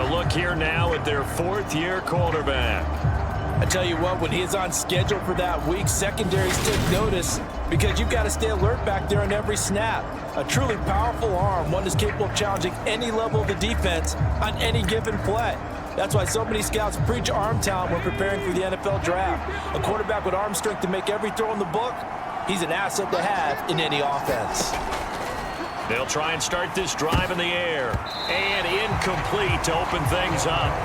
a look here now at their fourth-year quarterback. I tell you what, when he is on schedule for that week, secondaries take notice because you've got to stay alert back there on every snap. A truly powerful arm, one that's capable of challenging any level of the defense on any given play. That's why so many scouts preach arm talent when preparing for the NFL draft. A quarterback with arm strength to make every throw in the book, he's an asset to have in any offense. They'll try and start this drive in the air. And incomplete to open things up.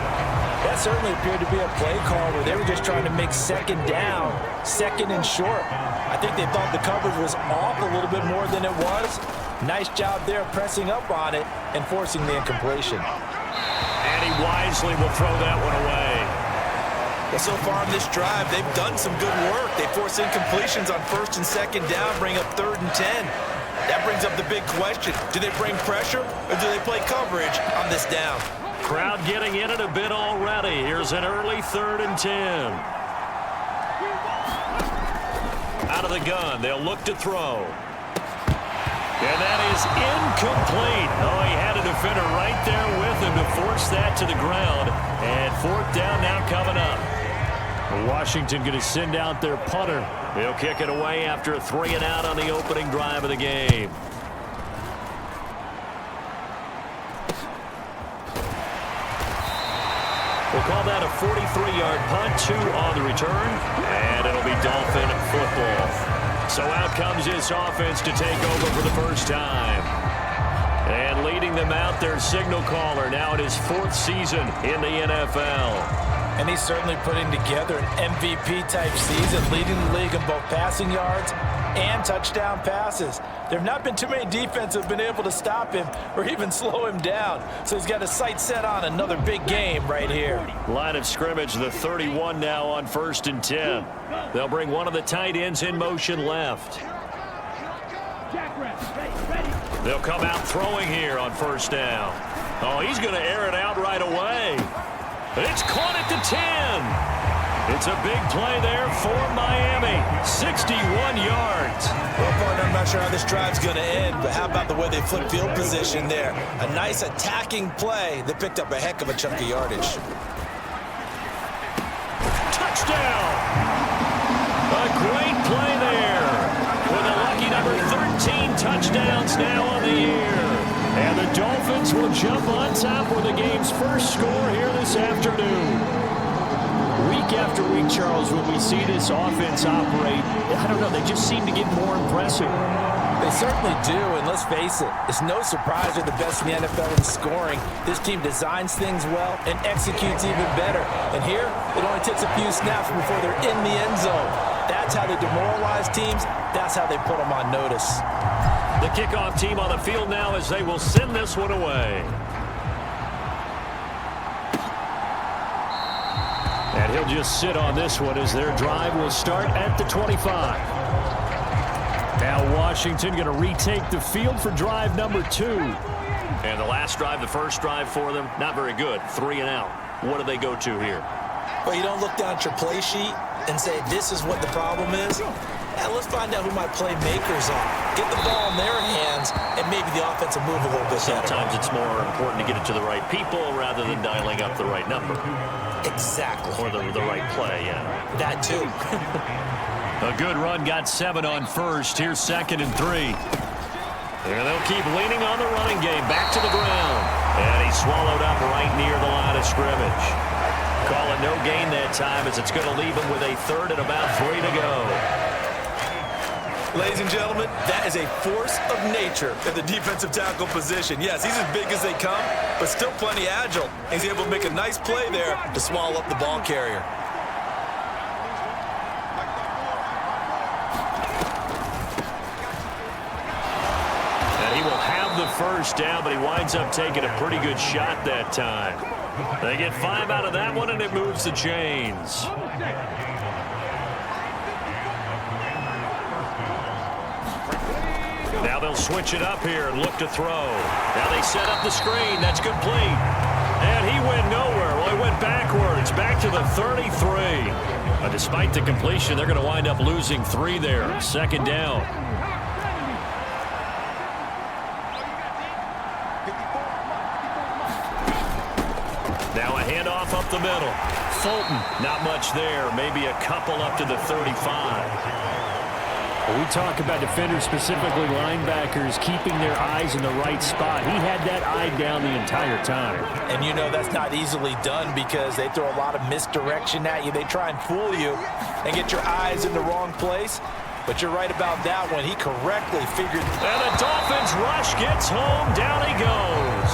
That certainly appeared to be a play call where they were just trying to make second down, second and short. I think they thought the coverage was off a little bit more than it was. Nice job there pressing up on it and forcing the incompletion. And he wisely will throw that one away. Well, so far in this drive, they've done some good work. They force incompletions on first and second down, bring up 3rd and 10. That brings up the big question. Do they bring pressure or do they play coverage on this down? Crowd getting in it a bit already. Here's an early 3rd and 10. Out of the gun, they'll look to throw. And that is incomplete. Oh, he had a defender right there with him to force that to the ground. And 4th down now coming up. Washington going to send out their punter. They'll kick it away after a 3-and-out on the opening drive of the game. We'll call that a 43-yard punt, 2 on the return, and it'll be Dolphin football. So out comes this offense to take over for the first time. And leading them out, their signal caller, now in his 4th season in the NFL. And he's certainly putting together an MVP-type season, leading the league in both passing yards and touchdown passes. There have not been too many defenses that have been able to stop him or even slow him down. So he's got his sights set on another big game right here. Line of scrimmage, the 31 now on 1st and 10. They'll bring one of the tight ends in motion left. They'll come out throwing here on 1st down. Oh, he's going to air it out right away. It's caught at the 10. It's a big play there for Miami. 61 yards. Well, partner, I'm not sure how this drive's going to end, but how about the way they flip field position there? A nice attacking play that picked up a heck of a chunk of yardage. Touchdown. A great play there. With a lucky number 13 touchdowns now on the year. And the Dolphins will jump on top with the game's first score here this afternoon. Week after week, Charles, when we see this offense operate, I don't know, they just seem to get more impressive. They certainly do, and let's face it, it's no surprise they're the best in the NFL in scoring. This team designs things well and executes even better. And here, it only takes a few snaps before they're in the end zone. That's how they demoralize teams. That's how they put them on notice. The kickoff team on the field now as they will send this one away. And he'll just sit on this one as their drive will start at the 25. Now Washington going to retake the field for drive number 2. And the last drive, the first drive for them, not very good. 3-and-out. What do they go to here? Well, you don't look down at your play sheet and say, this is what the problem is. Now let's find out who my playmakers are. Get the ball in their hands, and maybe the offense will move a little bit better. Sometimes it's more important to get it to the right people rather than dialing up the right number. Exactly. Or the right play, yeah. That too. A good run, got 7 on first. Here's 2nd and 3. And they'll keep leaning on the running game. Back to the ground. And he's swallowed up right near the line of scrimmage. Call it no gain that time as it's going to leave him with a 3rd and about 3 to go. Ladies and gentlemen, that is a force of nature at the defensive tackle position. Yes, he's as big as they come, but still plenty agile. He's able to make a nice play there to swallow up the ball carrier. And he will have the first down, but he winds up taking a pretty good shot that time. They get 5 out of that one, and it moves the chains. Now they'll switch it up here and look to throw. Now they set up the screen. That's complete. And he went nowhere. Well, he went backwards. Back to the 33. Despite the completion, they're going to wind up losing 3 there. 2nd down. Now a handoff up the middle. Fulton, not much there. Maybe a couple up to the 35. When we talk about defenders, specifically linebackers, keeping their eyes in the right spot. He had that eye down the entire time. And you know that's not easily done because they throw a lot of misdirection at you. They try and fool you and get your eyes in the wrong place. But you're right about that one. He correctly figured. And the Dolphins rush gets home. Down he goes.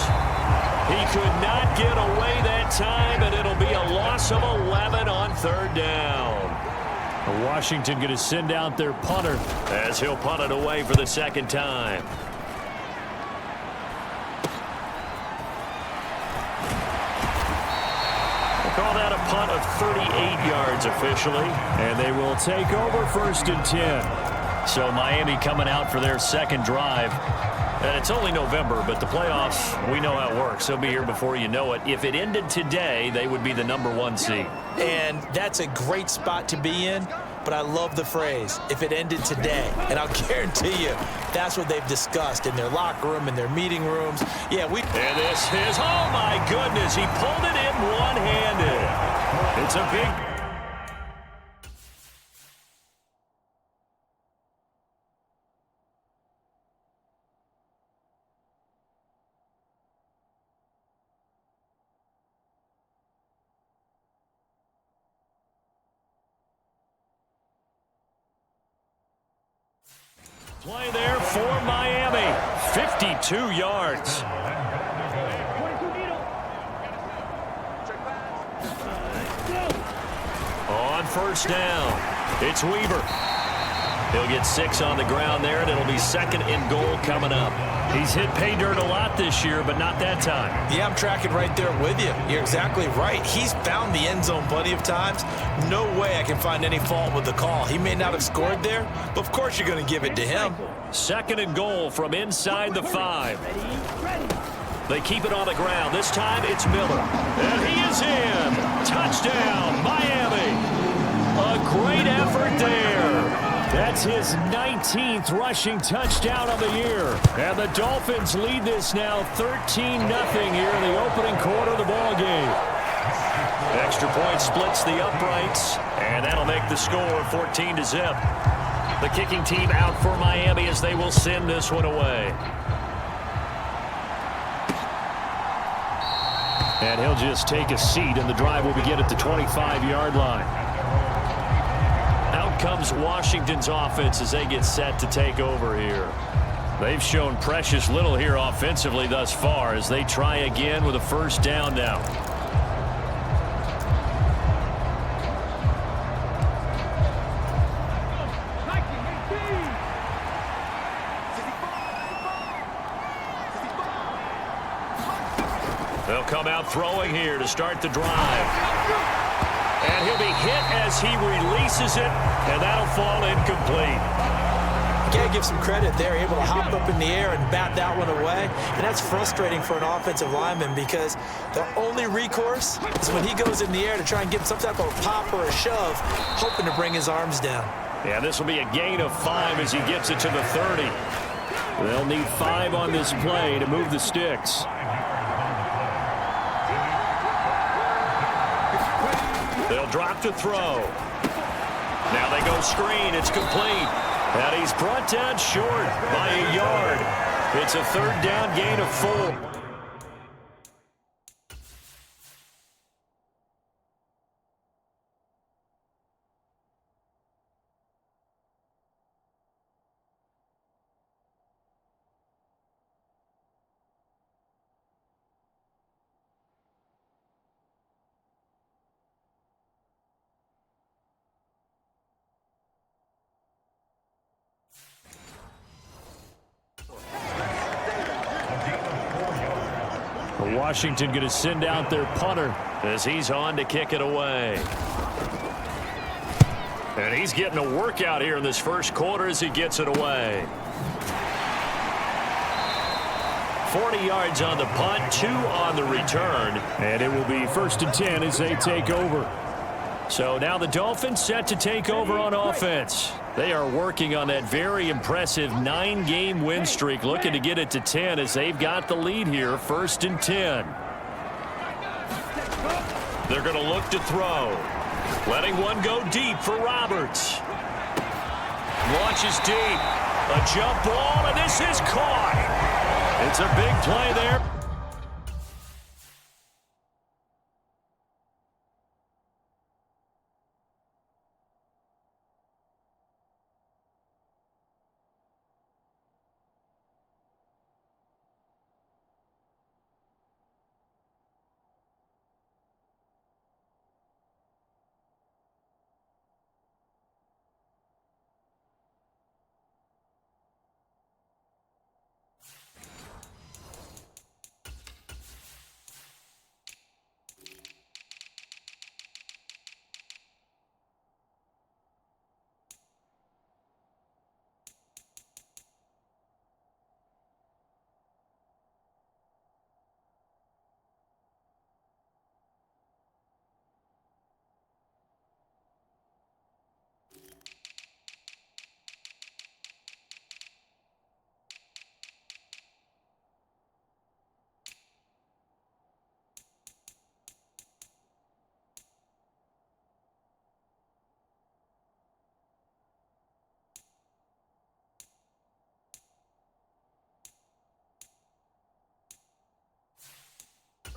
He could not get away that time, and it'll be a loss of 11 on third down. Washington going to send out their punter as he'll punt it away for the second time. We'll call that a punt of 38 yards officially. And they will take over 1st and 10. So Miami coming out for their second drive. And it's only November, but the playoffs, we know how it works. They'll be here before you know it. If it ended today, they would be the #1 seed. And that's a great spot to be in, but I love the phrase, if it ended today. And I'll guarantee you, that's what they've discussed in their locker room, in their meeting rooms. Yeah, And this is, oh my goodness, he pulled it in one-handed. It's a big... Play there for Miami. 52 yards. On 1st down, it's Weaver. He'll get 6 on the ground there, and it'll be 2nd and goal coming up. He's hit pay dirt a lot this year, but not that time. Yeah, I'm tracking right there with you. You're exactly right. He's found the end zone plenty of times. No way I can find any fault with the call. He may not have scored there, but of course you're going to give it to him. 2nd and goal from inside the 5. They keep it on the ground. This time it's Miller. And he is in. Touchdown, Miami. A great effort there. That's his 19th rushing touchdown of the year. And the Dolphins lead this now 13-0 here in the opening quarter of the ball game. Extra point splits the uprights, and that'll make the score 14-0. The kicking team out for Miami as they will send this one away. And he'll just take a seat, and the drive will begin at the 25-yard line. Out comes Washington's offense as they get set to take over here. They've shown precious little here offensively thus far as they try again with a 1st down now. They'll come out throwing here to start the drive. And he'll be hit as he releases it, and that'll fall incomplete. You got to give some credit there, able to hop up in the air and bat that one away. And that's frustrating for an offensive lineman because the only recourse is when he goes in the air to try and get some type of pop or a shove, hoping to bring his arms down. Yeah, this will be a gain of 5 as he gets it to the 30. They'll need 5 on this play to move the sticks. They'll drop to throw. Now they go screen. It's complete. And he's brought down short by a yard. It's a 3rd down gain of 4. Washington going to send out their punter as he's on to kick it away. And he's getting a workout here in this 1st quarter as he gets it away. 40 yards on the punt, 2 on the return. And it will be 1st and 10 as they take over. So now the Dolphins set to take over on offense. They are working on that very impressive 9-game win streak, looking to get it to 10 as they've got the lead here, 1st and 10. They're going to look to throw. Letting one go deep for Roberts. Launches deep. A jump ball, and this is caught. It's a big play there.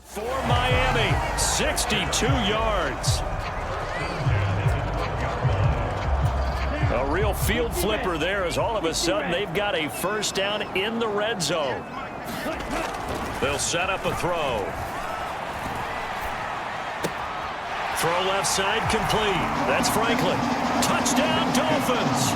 For Miami, 62 yards. A real field flipper there as all of a sudden they've got a first down in the red zone. They'll set up a throw. Throw left side complete. That's Franklin. Touchdown Dolphins.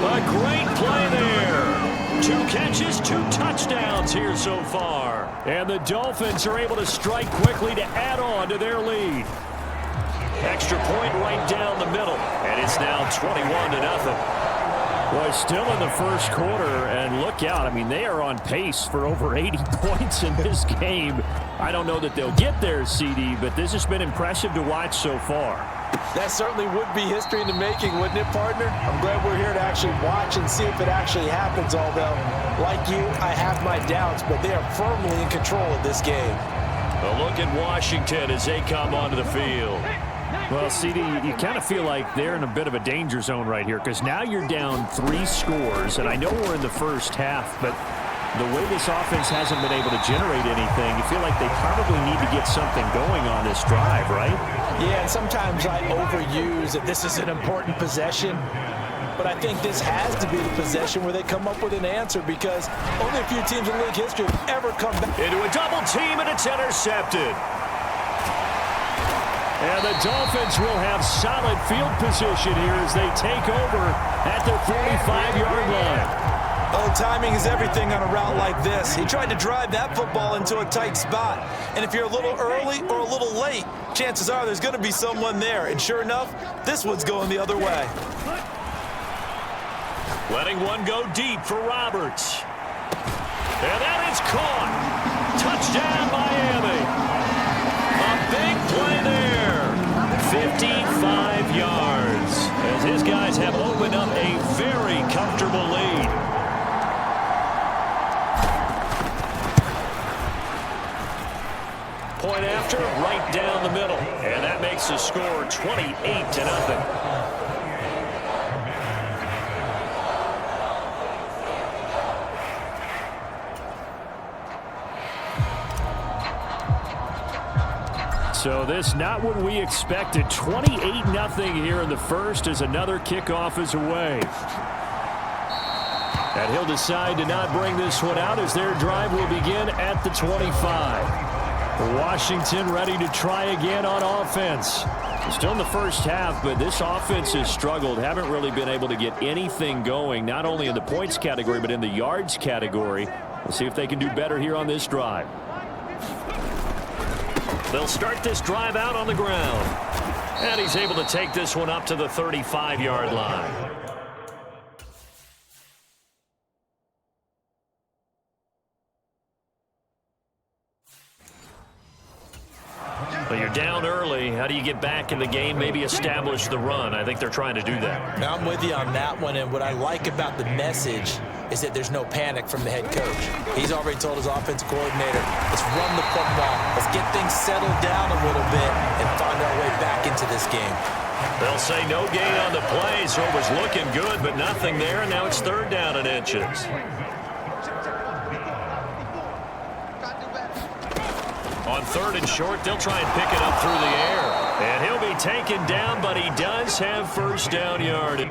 A great play there. 2 catches, 2 touchdowns here so far. And the Dolphins are able to strike quickly to add on to their lead. Extra point right down the middle. And it's now 21-0. Well, still in the first quarter, and look out. I mean, they are on pace for over 80 points in this game. I don't know that they'll get there, CD, but this has been impressive to watch so far. That certainly would be history in the making, wouldn't it, partner? I'm glad we're here to actually watch and see if it actually happens, although, like you, I have my doubts, but they are firmly in control of this game. A look at Washington as they come onto the field. Well, CD, you kind of feel like they're in a bit of a danger zone right here because now you're down 3 scores, and I know we're in the first half, but the way this offense hasn't been able to generate anything, you feel like they probably need to get something going on this drive, right? Yeah, and sometimes I overuse that this is an important possession, but I think this has to be the possession where they come up with an answer because only a few teams in league history have ever come back. Into a double team, and it's intercepted. And the Dolphins will have solid field position here as they take over at their 45-yard line. Oh, timing is everything on a route like this. He tried to drive that football into a tight spot. And if you're a little early or a little late, chances are there's going to be someone there. And sure enough, this one's going the other way. Letting one go deep for Roberts. And that is caught. Touchdown, Miami. A big play there. 55 yards as his guys have opened up a very comfortable lead. Point after, right down the middle. And that makes the score 28-0. So this not what we expected. 28-0 here in the first as another kickoff is away. And he'll decide to not bring this one out as their drive will begin at the 25. Washington ready to try again on offense. Still in the first half, but this offense has struggled. Haven't really been able to get anything going, not only in the points category, but in the yards category. We'll see if they can do better here on this drive. They'll start this drive out on the ground. And he's able to take this one up to the 35-yard line. Well, you're down early. How do you get back in the game, maybe establish the run? I think they're trying to do that. Now I'm with you on that one, and what I like about the message is that there's no panic from the head coach. He's already told his offensive coordinator, let's run the football, let's get things settled down a little bit and find our way back into this game. They'll say no gain on the play, so it was looking good, but nothing there, and now it's 3rd down and inches. On 3rd and short, they'll try and pick it up through the air. And he'll be taken down, but he does have 1st down yardage.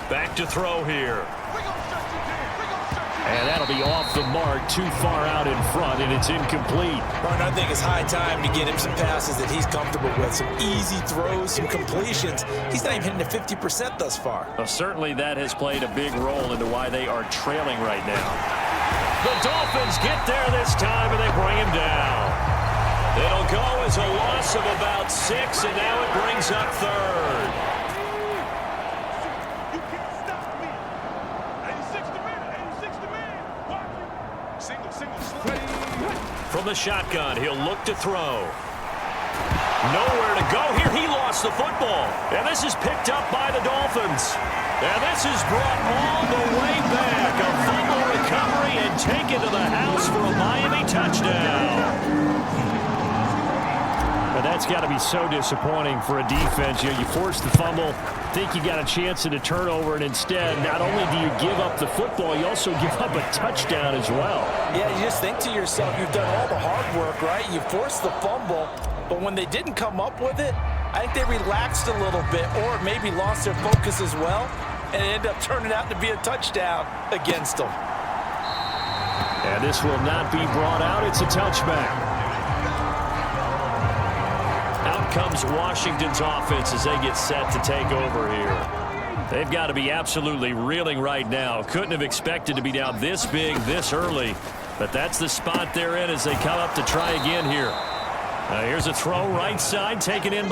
Back to throw here. And that'll be off the mark, too far out in front, and it's incomplete. Martin, I think it's high time to get him some passes that he's comfortable with, some easy throws, some completions. He's not even hitting the 50% thus far. Well, certainly that has played a big role into why they are trailing right now. The Dolphins get there this time, and they bring him down. It'll go as a loss of about 6, and now it brings up 3rd. From the shotgun, he'll look to throw. Nowhere to go here. He lost the football. And this is picked up by the Dolphins. And this is brought all the way back. A fumble recovery and taken to the house for a Miami touchdown. But that's got to be so disappointing for a defense. You force the fumble, think you got a chance at a turnover, and instead, not only do you give up the football, you also give up a touchdown as well. Yeah, you just think to yourself, you've done all the hard work, right? You forced the fumble, but when they didn't come up with it, I think they relaxed a little bit or maybe lost their focus as well, and it ended up turning out to be a touchdown against them. And this will not be brought out. It's a touchback. Out comes Washington's offense as they get set to take over here. They've got to be absolutely reeling right now. Couldn't have expected to be down this big, this early. But that's the spot they're in as they come up to try again here. Here's a throw right side, taken in.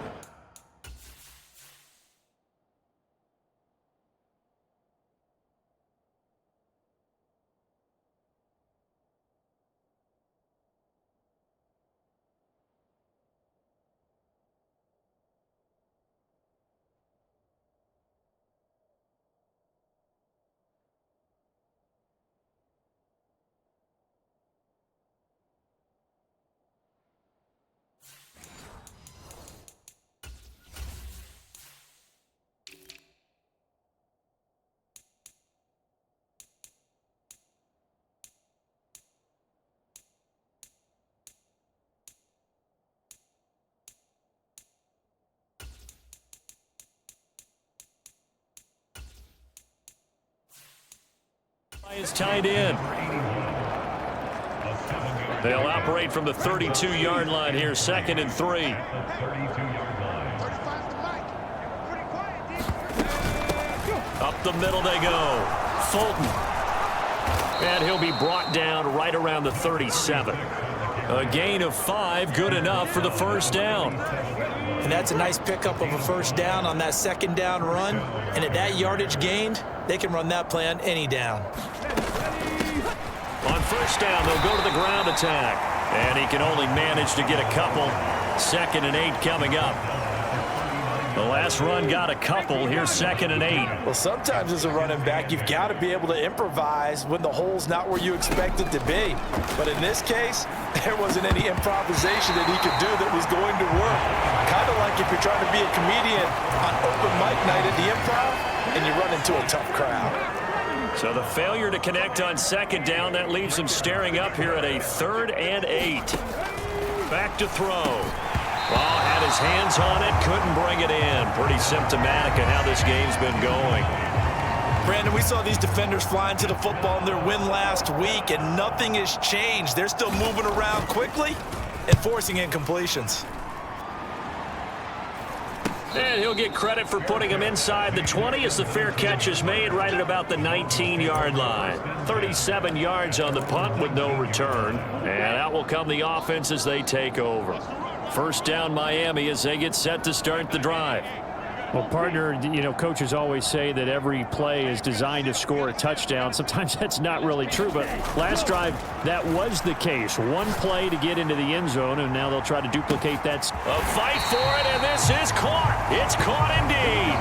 Is tied in. They'll operate from the 32-yard line here, 2nd and 3. Up the middle they go. Fulton. And he'll be brought down right around the 37. A gain of 5, good enough for the 1st down. And that's a nice pickup of a 1st down on that 2nd down run. And at that yardage gained, they can run that play on any down. On 1st down, they'll go to the ground attack. And he can only manage to get a couple. 2nd and 8 coming up. The last run got a couple. Here's 2nd and 8. Well, sometimes as a running back, you've got to be able to improvise when the hole's not where you expect it to be. But in this case, there wasn't any improvisation that he could do that was going to work. Kind of like if you're trying to be a comedian on open mic night at the Improv and you run into a tough crowd. So the failure to connect on 2nd down, that leaves him staring up here at a 3rd and 8. Back to throw. Well, had his hands on it, couldn't bring it in. Pretty symptomatic of how this game's been going. Brandon, we saw these defenders flying to the football in their win last week, and nothing has changed. They're still moving around quickly and forcing incompletions. And he'll get credit for putting him inside the 20 as the fair catch is made right at about the 19-yard line. 37 yards on the punt with no return. And out will come the offense as they take over. First down Miami as they get set to start the drive. Well, partner, you know, coaches always say that every play is designed to score a touchdown. Sometimes that's not really true, but last drive, that was the case. One play to get into the end zone, and now they'll try to duplicate that. A fight for it, and this is caught. It's caught indeed.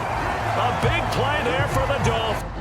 A big play there for the Dolphins.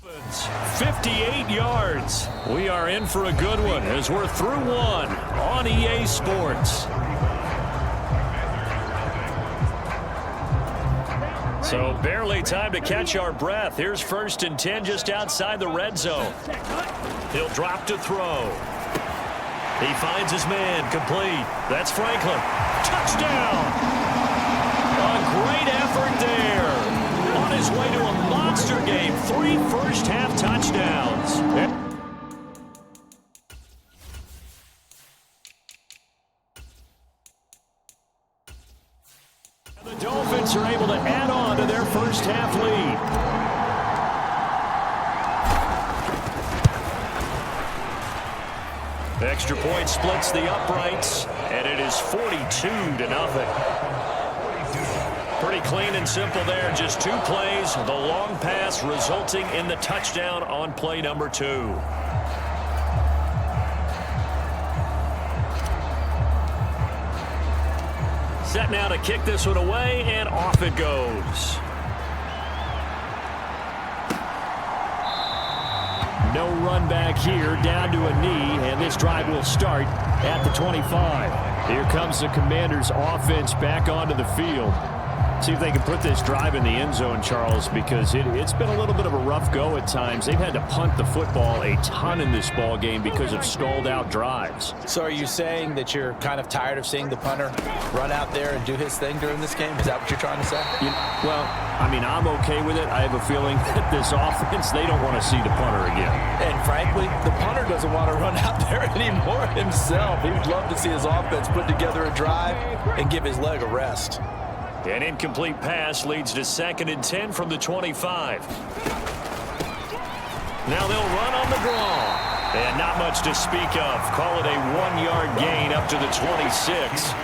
Dolphins, 58 yards. We are in for a good one as we're through one on EA Sports. So barely time to catch our breath. Here's 1st and 10 just outside the red zone. He'll drop to throw. He finds his man complete. That's Franklin. Touchdown! A great effort there. On his way to a monster game. 3 first-half touchdowns. The Dolphins are able to add on to their first-half lead. The extra point splits the uprights, and it is 42-0. Pretty clean and simple there. Just 2 plays. The long pass resulting in the touchdown on play number 2. Set now to kick this one away, and off it goes. No run back here, down to a knee, and this drive will start at the 25. Here comes the Commanders' offense back onto the field. See if they can put this drive in the end zone, Charles, because it's been a little bit of a rough go at times. They've had to punt the football a ton in this ball game because of stalled-out drives. So are you saying that you're kind of tired of seeing the punter run out there and do his thing during this game? Is that what you're trying to say? Well, I mean, I'm okay with it. I have a feeling that this offense, they don't want to see the punter again. And frankly, the punter doesn't want to run out there anymore himself. He would love to see his offense put together a drive and give his leg a rest. An incomplete pass leads to 2nd and 10 from the 25. Now they'll run on the draw. And not much to speak of. Call it a 1-yard gain up to the 26.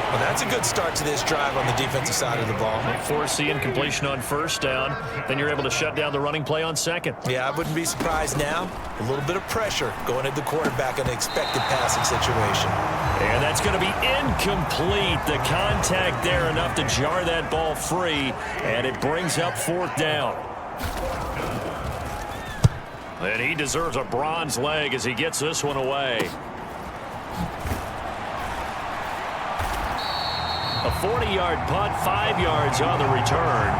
Well, that's a good start to this drive on the defensive side of the ball. Force the incompletion on 1st down. Then you're able to shut down the running play on 2nd. Yeah, I wouldn't be surprised now. A little bit of pressure going at the quarterback in an expected passing situation. And that's going to be incomplete. The contact there enough to jar that ball free. And it brings up 4th down. And he deserves a bronze leg as he gets this one away. A 40-yard punt, 5 yards on the return.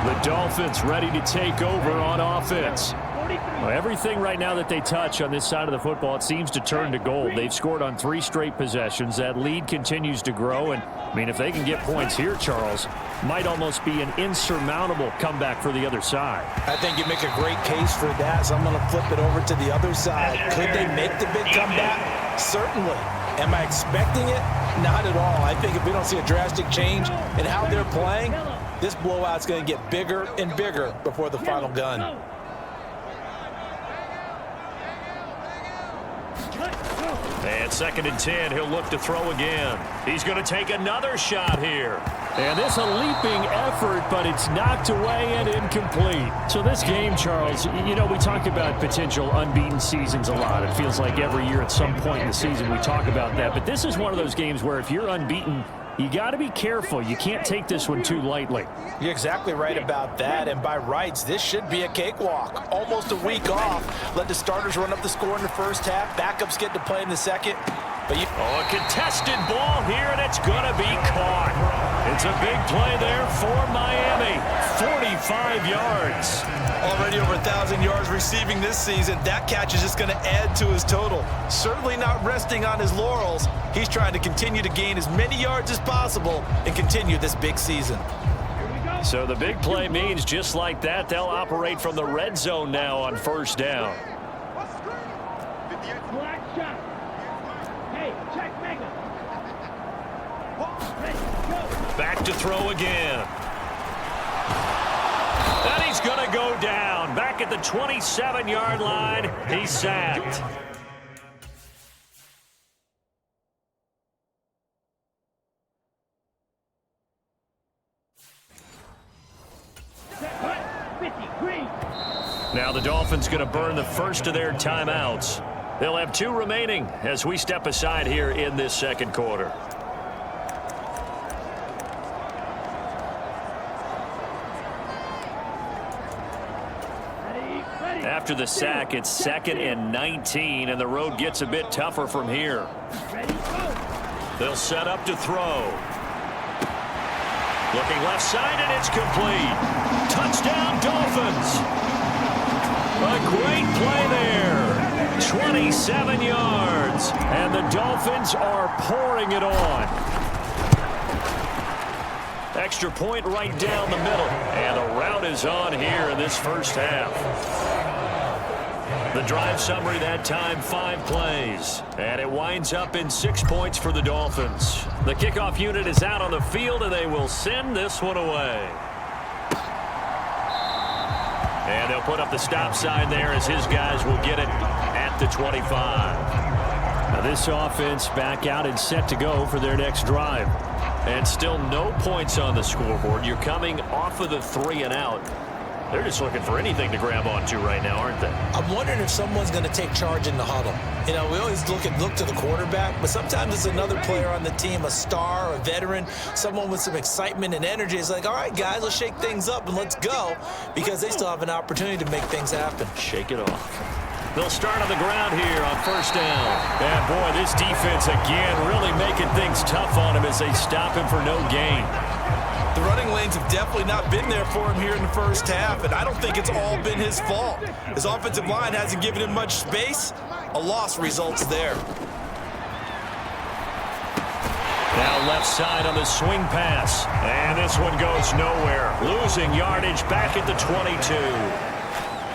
The Dolphins ready to take over on offense. Well, everything right now that they touch on this side of the football, it seems to turn to gold. They've scored on 3 straight possessions. That lead continues to grow. And, I mean, if they can get points here, Charles, might almost be an insurmountable comeback for the other side. I think you make a great case for that, so I'm going to flip it over to the other side. Could they make the big comeback? Certainly. Am I expecting it? Not at all. I think if we don't see a drastic change in how they're playing, this blowout's going to get bigger and bigger before the final gun. And 2nd and 10, he'll look to throw again. He's going to take another shot here. And this a leaping effort, but it's knocked away and incomplete. So this game, Charles, you know, we talk about potential unbeaten seasons a lot. It feels like every year at some point in the season we talk about that. But this is one of those games where if you're unbeaten, you got to be careful. You can't take this one too lightly. You're exactly right about that, and by rights, this should be a cakewalk. Almost a week off. Let the starters run up the score in the first half. Backups get to play in the second. But a contested ball here, and it's going to be caught. It's a big play there for Miami. 45 yards. Already over 1,000 yards receiving this season. That catch is just going to add to his total. Certainly not resting on his laurels. He's trying to continue to gain as many yards as possible and continue this big season. So the big play means just like that, they'll operate from the red zone now on 1st down. Back to throw again. And he's going to go down. Back at the 27-yard line. He's sacked. Now the Dolphins going to burn the first of their timeouts. They'll have 2 remaining as we step aside here in this 2nd quarter. After the sack, it's 2nd and 19, and the road gets a bit tougher from here. They'll set up to throw. Looking left side, and it's complete. Touchdown, Dolphins. A great play there. 27 yards, and the Dolphins are pouring it on. Extra point right down the middle, and the route is on here in this first half. The drive summary that time, 5 plays. And it winds up in 6 points for the Dolphins. The kickoff unit is out on the field, and they will send this one away. And they'll put up the stop sign there as his guys will get it at the 25. Now this offense back out and set to go for their next drive. And still no points on the scoreboard. You're coming off of the 3 and out. They're just looking for anything to grab onto right now, aren't they? I'm wondering if someone's going to take charge in the huddle. You know, we always look to the quarterback, but sometimes it's another player on the team, a star, a veteran, someone with some excitement and energy. It's like, all right, guys, let's shake things up and let's go, because they still have an opportunity to make things happen. Shake it off. They'll start on the ground here on 1st down. And, boy, this defense, again, really making things tough on him as they stop him for no gain. The running lanes have definitely not been there for him here in the first half, and I don't think it's all been his fault. His offensive line hasn't given him much space. A loss results there. Now left side on the swing pass. And this one goes nowhere. Losing yardage back at the 22.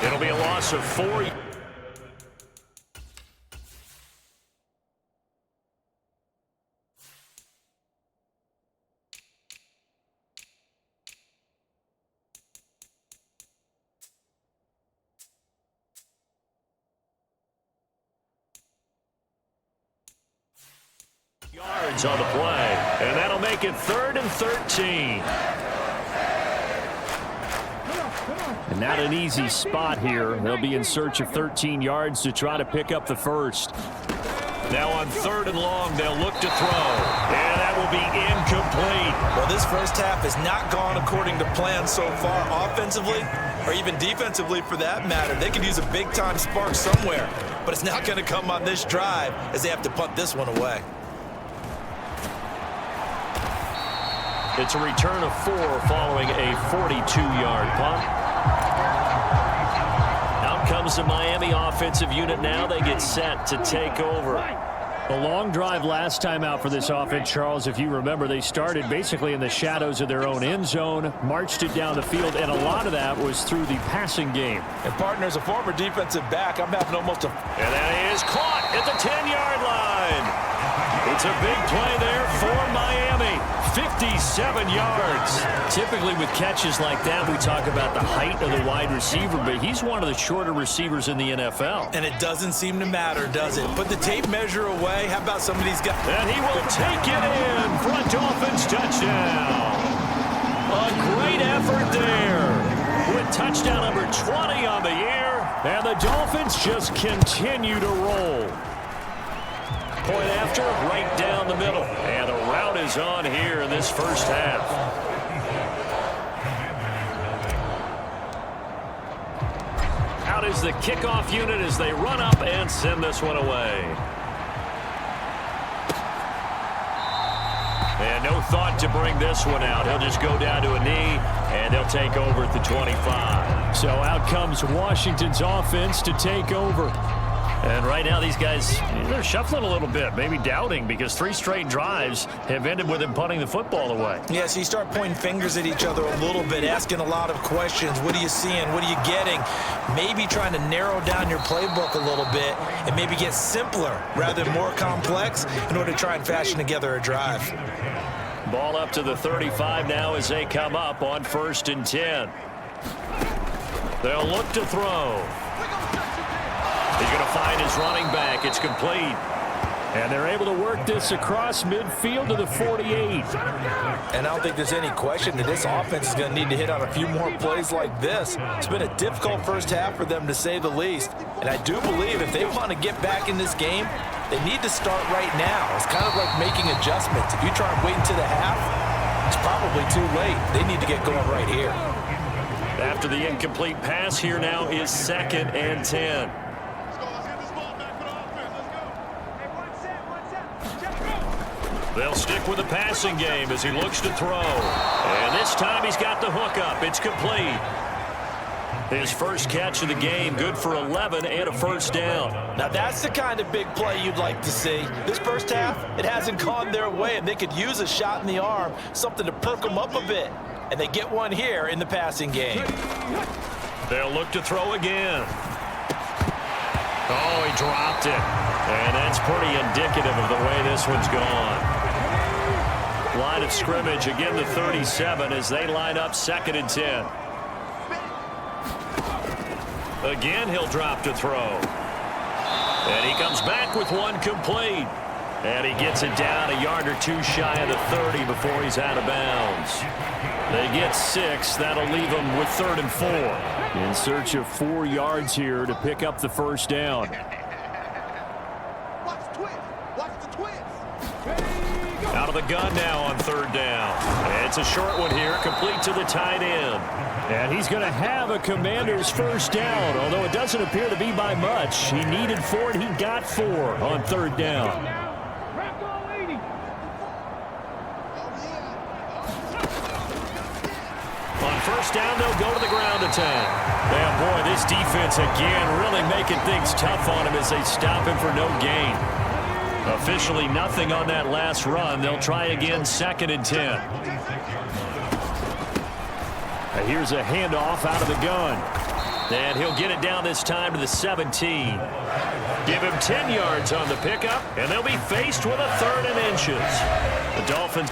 It'll be a loss of 4. Yards on the play, and that'll make it 3rd and 13. And not an easy spot here. They'll be in search of 13 yards to try to pick up the first. Now on 3rd and long, they'll look to throw, and that will be incomplete. Well, this first half has not gone according to plan so far offensively, or even defensively for that matter. They could use a big-time spark somewhere, but it's not going to come on this drive as they have to punt this one away. It's a return of 4 following a 42-yard punt. Out comes the Miami offensive unit now. They get set to take over. A long drive last time out for this offense, Charles. If you remember, they started basically in the shadows of their own end zone, marched it down the field, and a lot of that was through the passing game. And partner, as a former defensive back, I'm having almost a... And that is caught at the 10-yard line. It's a big play there for Miami. 57 yards. Typically with catches like that, we talk about the height of the wide receiver, but he's one of the shorter receivers in the NFL. And it doesn't seem to matter, does it? Put the tape measure away. How about some of these guys? And he will take it in for a Dolphins touchdown. A great effort there with touchdown number 20 on the year. And the Dolphins just continue to roll. Point after, right down the middle. And the route is on here in this first half. Out is the kickoff unit as they run up and send this one away. And no thought to bring this one out. He'll just go down to a knee, and they'll take over at the 25. So out comes Washington's offense to take over. And right now these guys, they're shuffling a little bit, maybe doubting, because 3 straight drives have ended with them punting the football away. Yeah, so you start pointing fingers at each other a little bit, asking a lot of questions. What are you seeing? What are you getting? Maybe trying to narrow down your playbook a little bit and maybe get simpler rather than more complex in order to try and fashion together a drive. Ball up to the 35 now as they come up on 1st and 10. They'll look to throw. He's going to find his running back. It's complete. And they're able to work this across midfield to the 48. And I don't think there's any question that this offense is going to need to hit on a few more plays like this. It's been a difficult first half for them, to say the least. And I do believe if they want to get back in this game, they need to start right now. It's kind of like making adjustments. If you try and wait until the half, it's probably too late. They need to get going right here. After the incomplete pass, here now is 2nd and 10. They'll stick with the passing game as he looks to throw. And this time he's got the hook up. It's complete. His first catch of the game, good for 11 and a first down. Now that's the kind of big play you'd like to see. This first half, it hasn't gone their way, and they could use a shot in the arm, something to perk them up a bit. And they get one here in the passing game. They'll look to throw again. Oh, he dropped it. And that's pretty indicative of the way this one's gone. Line of scrimmage, again the 37 as they line up 2nd and 10. Again, he'll drop to throw. And he comes back with one complete. And he gets it down a yard or 2 shy of the 30 before he's out of bounds. They get 6. That'll leave them with 3rd and 4. In search of 4 yards here to pick up the first down. Out of the gun now on 3rd down. It's a short one here, complete to the tight end. And he's going to have a Commanders first down, although it doesn't appear to be by much. He needed 4, and he got 4 on 3rd down. On 1st down, they'll go to the ground attack. And boy, this defense again really making things tough on him as they stop him for no gain. Officially nothing on that last run. They'll try again 2nd and 10. Here's a handoff out of the gun. And he'll get it down this time to the 17. Give him 10 yards on the pickup, and they'll be faced with a 3rd and inches. The Dolphins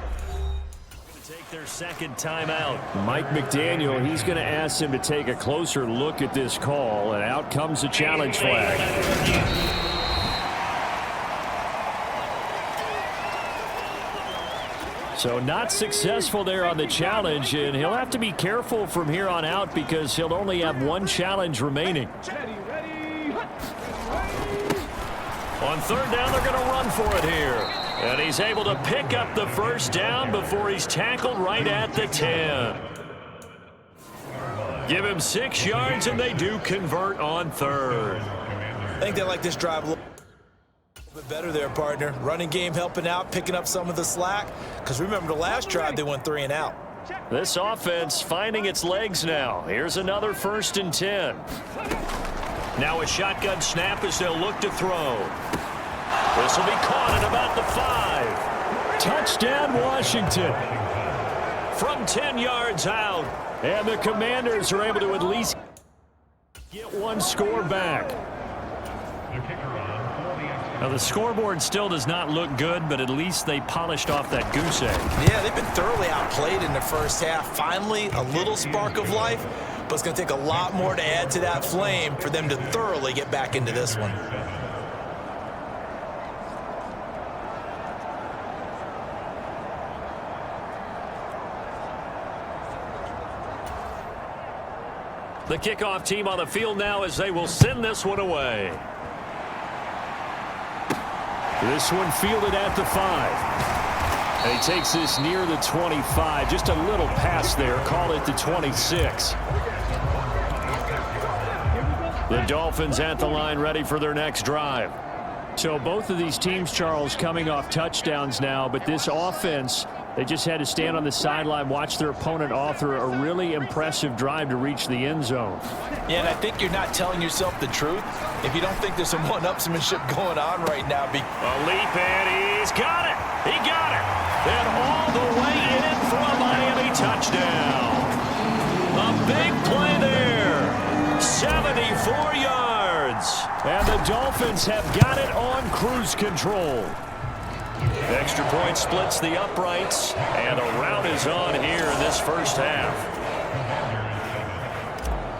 take their 2nd timeout. Mike McDaniel, he's going to ask them to take a closer look at this call, and out comes the challenge flag. So not successful there on the challenge, and he'll have to be careful from here on out because he'll only have 1 challenge remaining. On 3rd down, they're going to run for it here. And he's able to pick up the first down before he's tackled right at the 10. Give him 6 yards, and they do convert on 3rd. I think they like this drive a little Better there, partner. Running game helping out, picking up some of the slack. Because remember, the last drive, they went 3 and out. This offense finding its legs now. Here's another 1st and 10. Now a shotgun snap as they'll look to throw. This will be caught at about the 5. Touchdown, Washington. From 10 yards out. And the Commanders are able to at least get one score back. Now, the scoreboard still does not look good, but at least they polished off that goose egg. Yeah, they've been thoroughly outplayed in the first half. Finally, a little spark of life, but it's going to take a lot more to add to that flame for them to thoroughly get back into this one. The kickoff team on the field now as they will send this one away. This one fielded at the 5. And he takes this near the 25. Just a little pass there. Call it the 26. The Dolphins at the line ready for their next drive. So both of these teams, Charles, coming off touchdowns now, but this offense, they just had to stand on the sideline, watch their opponent author a really impressive drive to reach the end zone. Yeah, and I think you're not telling yourself the truth if you don't think there's some one-upsmanship going on right now. A leap, and he's got it. He got it. And all the way in for a Miami touchdown. A big play there. 74 yards. And the Dolphins have got it on cruise control. Extra point splits the uprights, and a rout is on here in this first half.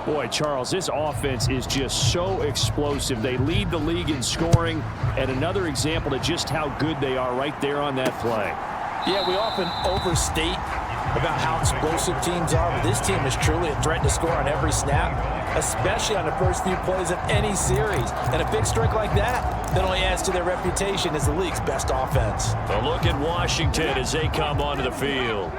Boy, Charles, this offense is just so explosive. They lead the league in scoring, and another example of just how good they are right there on that play. Yeah, we often overstate about how explosive teams are, but this team is truly a threat to score on every snap, especially on the first few plays of any series. And a big strike like that only adds to their reputation as the league's best offense. A look at Washington as they come onto the field.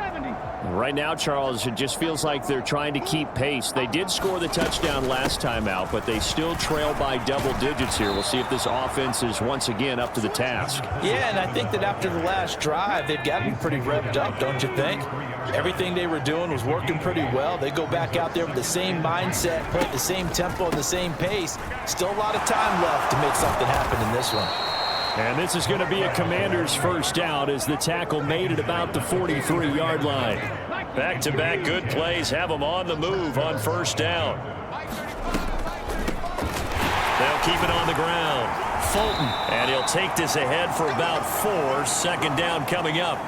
Right now, Charles, it just feels like they're trying to keep pace. They did score the touchdown last time out, but they still trail by double digits here. We'll see if this offense is once again up to the task. Yeah, and I think that after the last drive, they've got to be pretty revved up, don't you think? Everything they were doing was working pretty well. They go back out there with the same mindset, play at the same tempo and the same pace. Still a lot of time left to make something happen in this one. And this is going to be a Commanders first down as the tackle made at about the 43-yard line. Back-to-back good plays have them on the move on first down. They'll keep it on the ground. Fulton, and he'll take this ahead for about 4. Second down coming up.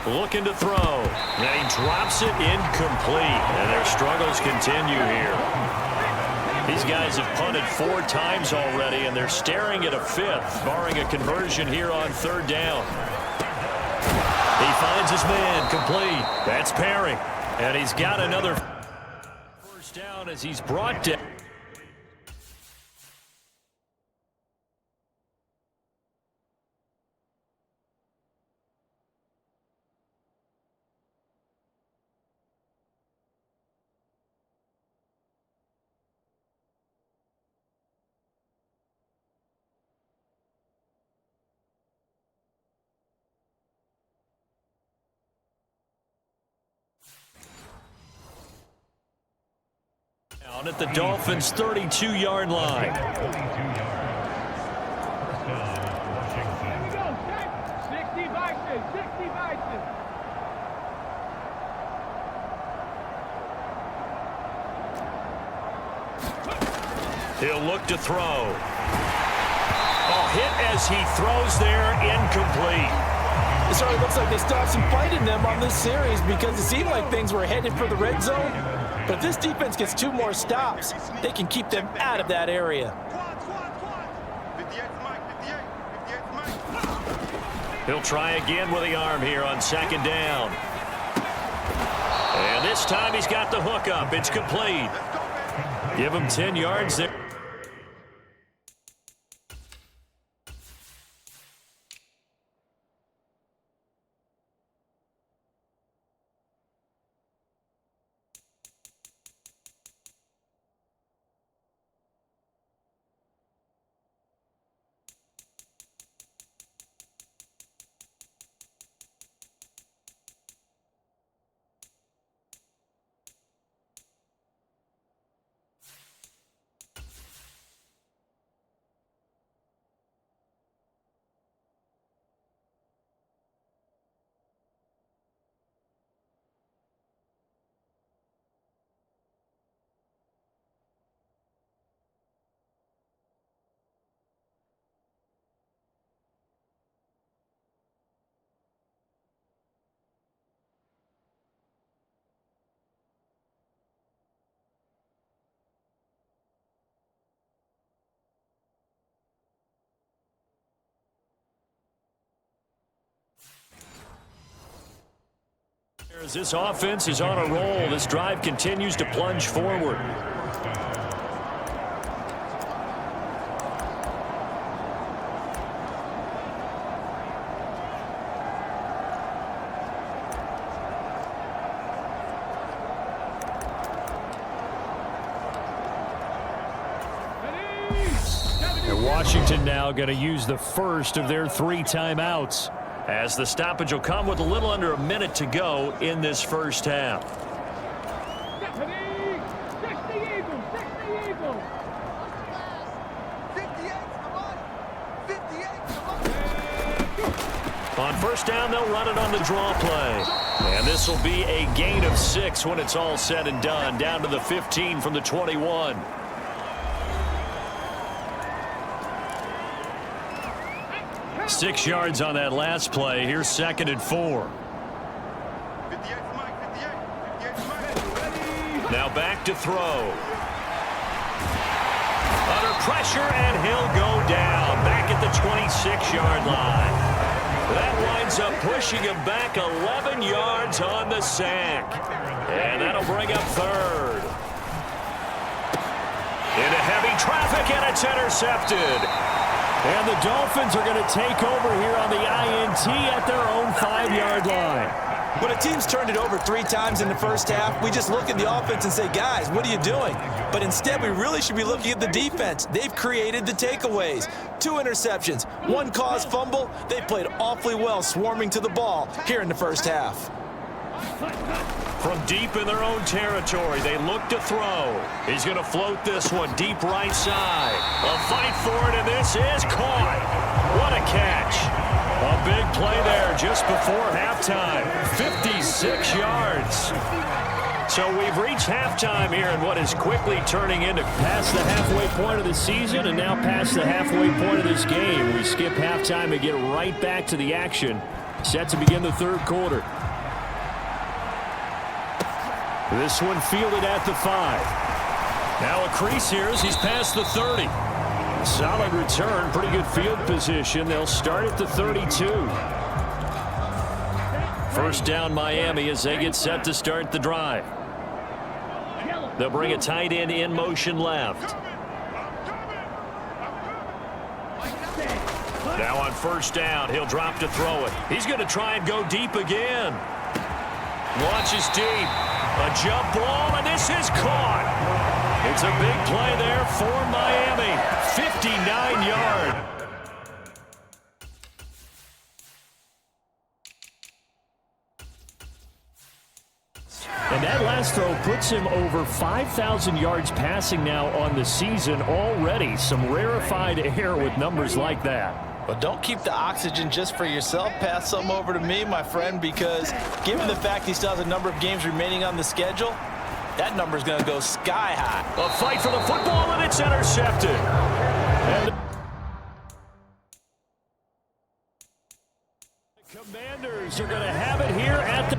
Looking to throw. And he drops it incomplete. And their struggles continue here. These guys have punted 4 times already, and they're staring at a 5th, barring a conversion here on third down. He finds his man complete. That's Perry. And he's got another first down as he's brought down. Down at the Dolphins' 32-yard line. He'll look to throw. Oh, hit as he throws there, incomplete. It certainly looks like they still have some fight in them on this series because it seemed like things were headed for the red zone. But if this defense gets 2 more stops, they can keep them out of that area. He'll try again with the arm here on second down. And this time he's got the hook up. It's complete. Give him 10 yards there. As this offense is on a roll, this drive continues to plunge forward. And Washington now going to use the first of their 3 timeouts, as the stoppage will come with a little under a minute to go in this first half. On first down, they'll run it on the draw play. And this will be a gain of 6 when it's all said and done, down to the 15 from the 21. Six yards on that last play. Here's 2nd and 4. Now back to throw. Under pressure, and he'll go down. Back at the 26-yard line. That winds up pushing him back 11 yards on the sack. And that'll bring up 3rd. Into heavy traffic, and it's intercepted. And the Dolphins are going to take over here on the INT at their own 5-yard line. When a team's turned it over 3 times in the first half, we just look at the offense and say, guys, what are you doing? But instead, we really should be looking at the defense. They've created the takeaways. 2 interceptions, 1 caused fumble. They played awfully well swarming to the ball here in the first half. From deep in their own territory, they look to throw. He's going to float this one deep right side. A fight for it, and this is caught. What a catch. A big play there just before halftime. 56 yards. So we've reached halftime here in what is quickly turning into past the halfway point of the season and now past the halfway point of this game. We skip halftime and get right back to the action. Set to begin the 3rd quarter. This one fielded at the 5. Now a crease here as he's past the 30. Solid return, pretty good field position. They'll start at the 32. First down Miami as they get set to start the drive. They'll bring a tight end in motion left. Now on first down, he'll drop to throw it. He's going to try and go deep again. Launches deep. A jump ball, and this is caught. It's a big play there for Miami. 59-yard. And that last throw puts him over 5,000 yards passing now on the season already. Some rarefied air with numbers like that. But don't keep the oxygen just for yourself. Pass some over to me, my friend, because given the fact he still has a number of games remaining on the schedule, that number is going to go sky high. A fight for the football, and it's intercepted. And the Commanders are going to have it here at the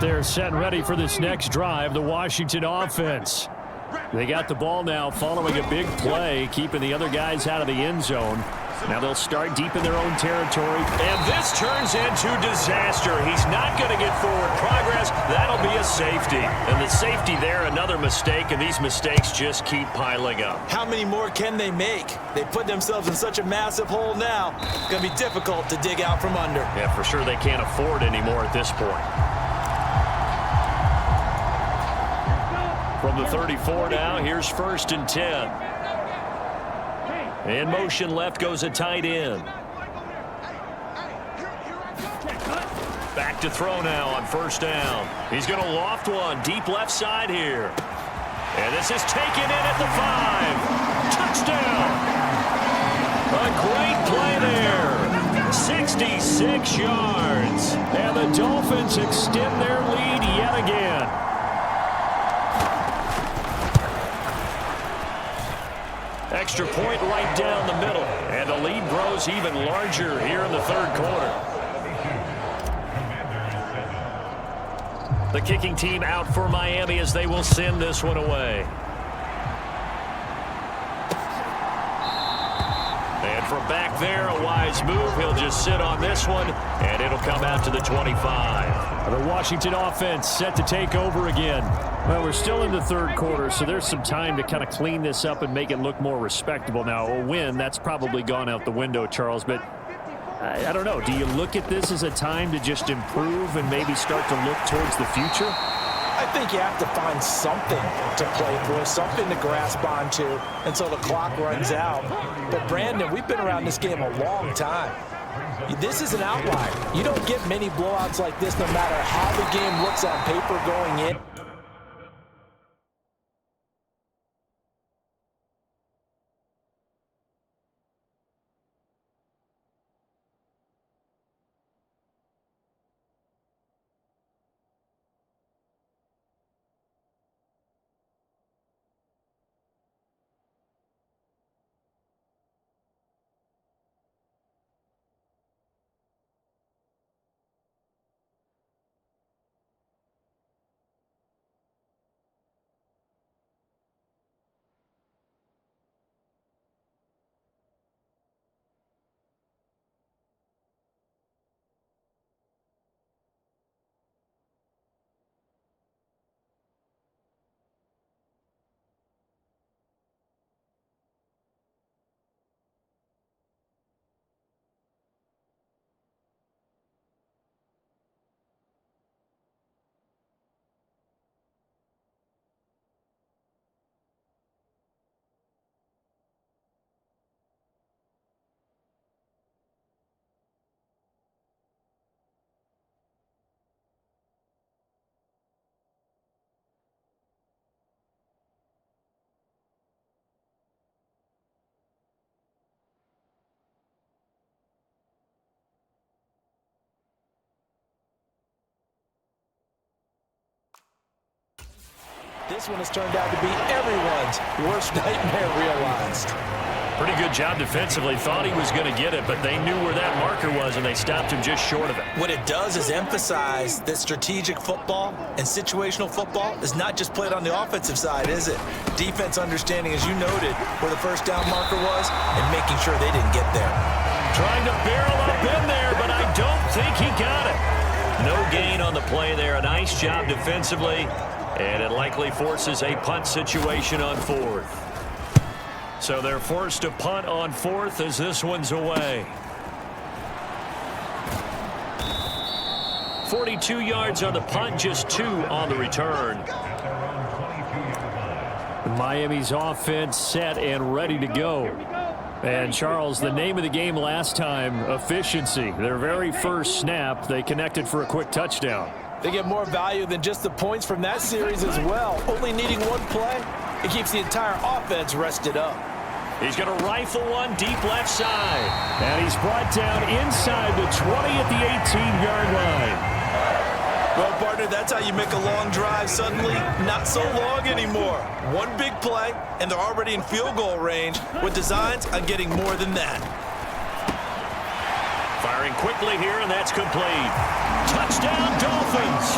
They're set and ready for this next drive, the Washington offense. They got the ball now following a big play, keeping the other guys out of the end zone. Now they'll start deep in their own territory. And this turns into disaster. He's not going to get forward progress. That'll be a safety. And the safety there, another mistake, and these mistakes just keep piling up. How many more can they make? They put themselves in such a massive hole now. It's going to be difficult to dig out from under. Yeah, for sure they can't afford anymore at this point. From the 34 now, here's 1st and 10. In motion left goes a tight end. Back to throw now on 1st down. He's going to loft one deep left side here. And this is taken in at the 5. Touchdown. A great play there. 66 yards. And the Dolphins extend their lead yet again. Extra point right down the middle. And the lead grows even larger here in the 3rd quarter. The kicking team out for Miami as they will send this one away. And from back there, a wise move. He'll just sit on this one, and it'll come out to the 25. The Washington offense set to take over again. Well, we're still in the 3rd quarter, so there's some time to kind of clean this up and make it look more respectable. Now, a win, that's probably gone out the window, Charles, but I don't know. Do you look at this as a time to just improve and maybe start to look towards the future? I think you have to find something to play for, something to grasp onto until the clock runs out. But, Brandon, we've been around this game a long time. This is an outlier. You don't get many blowouts like this no matter how the game looks on paper going in. This one has turned out to be everyone's worst nightmare realized. Pretty good job defensively. Thought he was going to get it, but they knew where that marker was, and they stopped him just short of it. What it does is emphasize that strategic football and situational football is not just played on the offensive side, is it? Defense understanding, as you noted, where the 1st down marker was and making sure they didn't get there. Trying to barrel up in there, but I don't think he got it. No gain on the play there. A nice job defensively. And it likely forces a punt situation on 4th. So they're forced to punt on 4th as this one's away. 42 yards on the punt, just 2 on the return. Miami's offense set and ready to go. And, Charles, the name of the game last time, efficiency. Their very first snap, they connected for a quick touchdown. They get more value than just the points from that series as well. Only needing one play, it keeps the entire offense rested up. He's going to rifle one deep left side. And he's brought down inside the 20 at the 18-yard line. Well, partner, that's how you make a long drive suddenly not so long anymore. One big play, and they're already in field goal range with designs on getting more than that. Firing quickly here, and that's complete. Touchdown, Dolphins.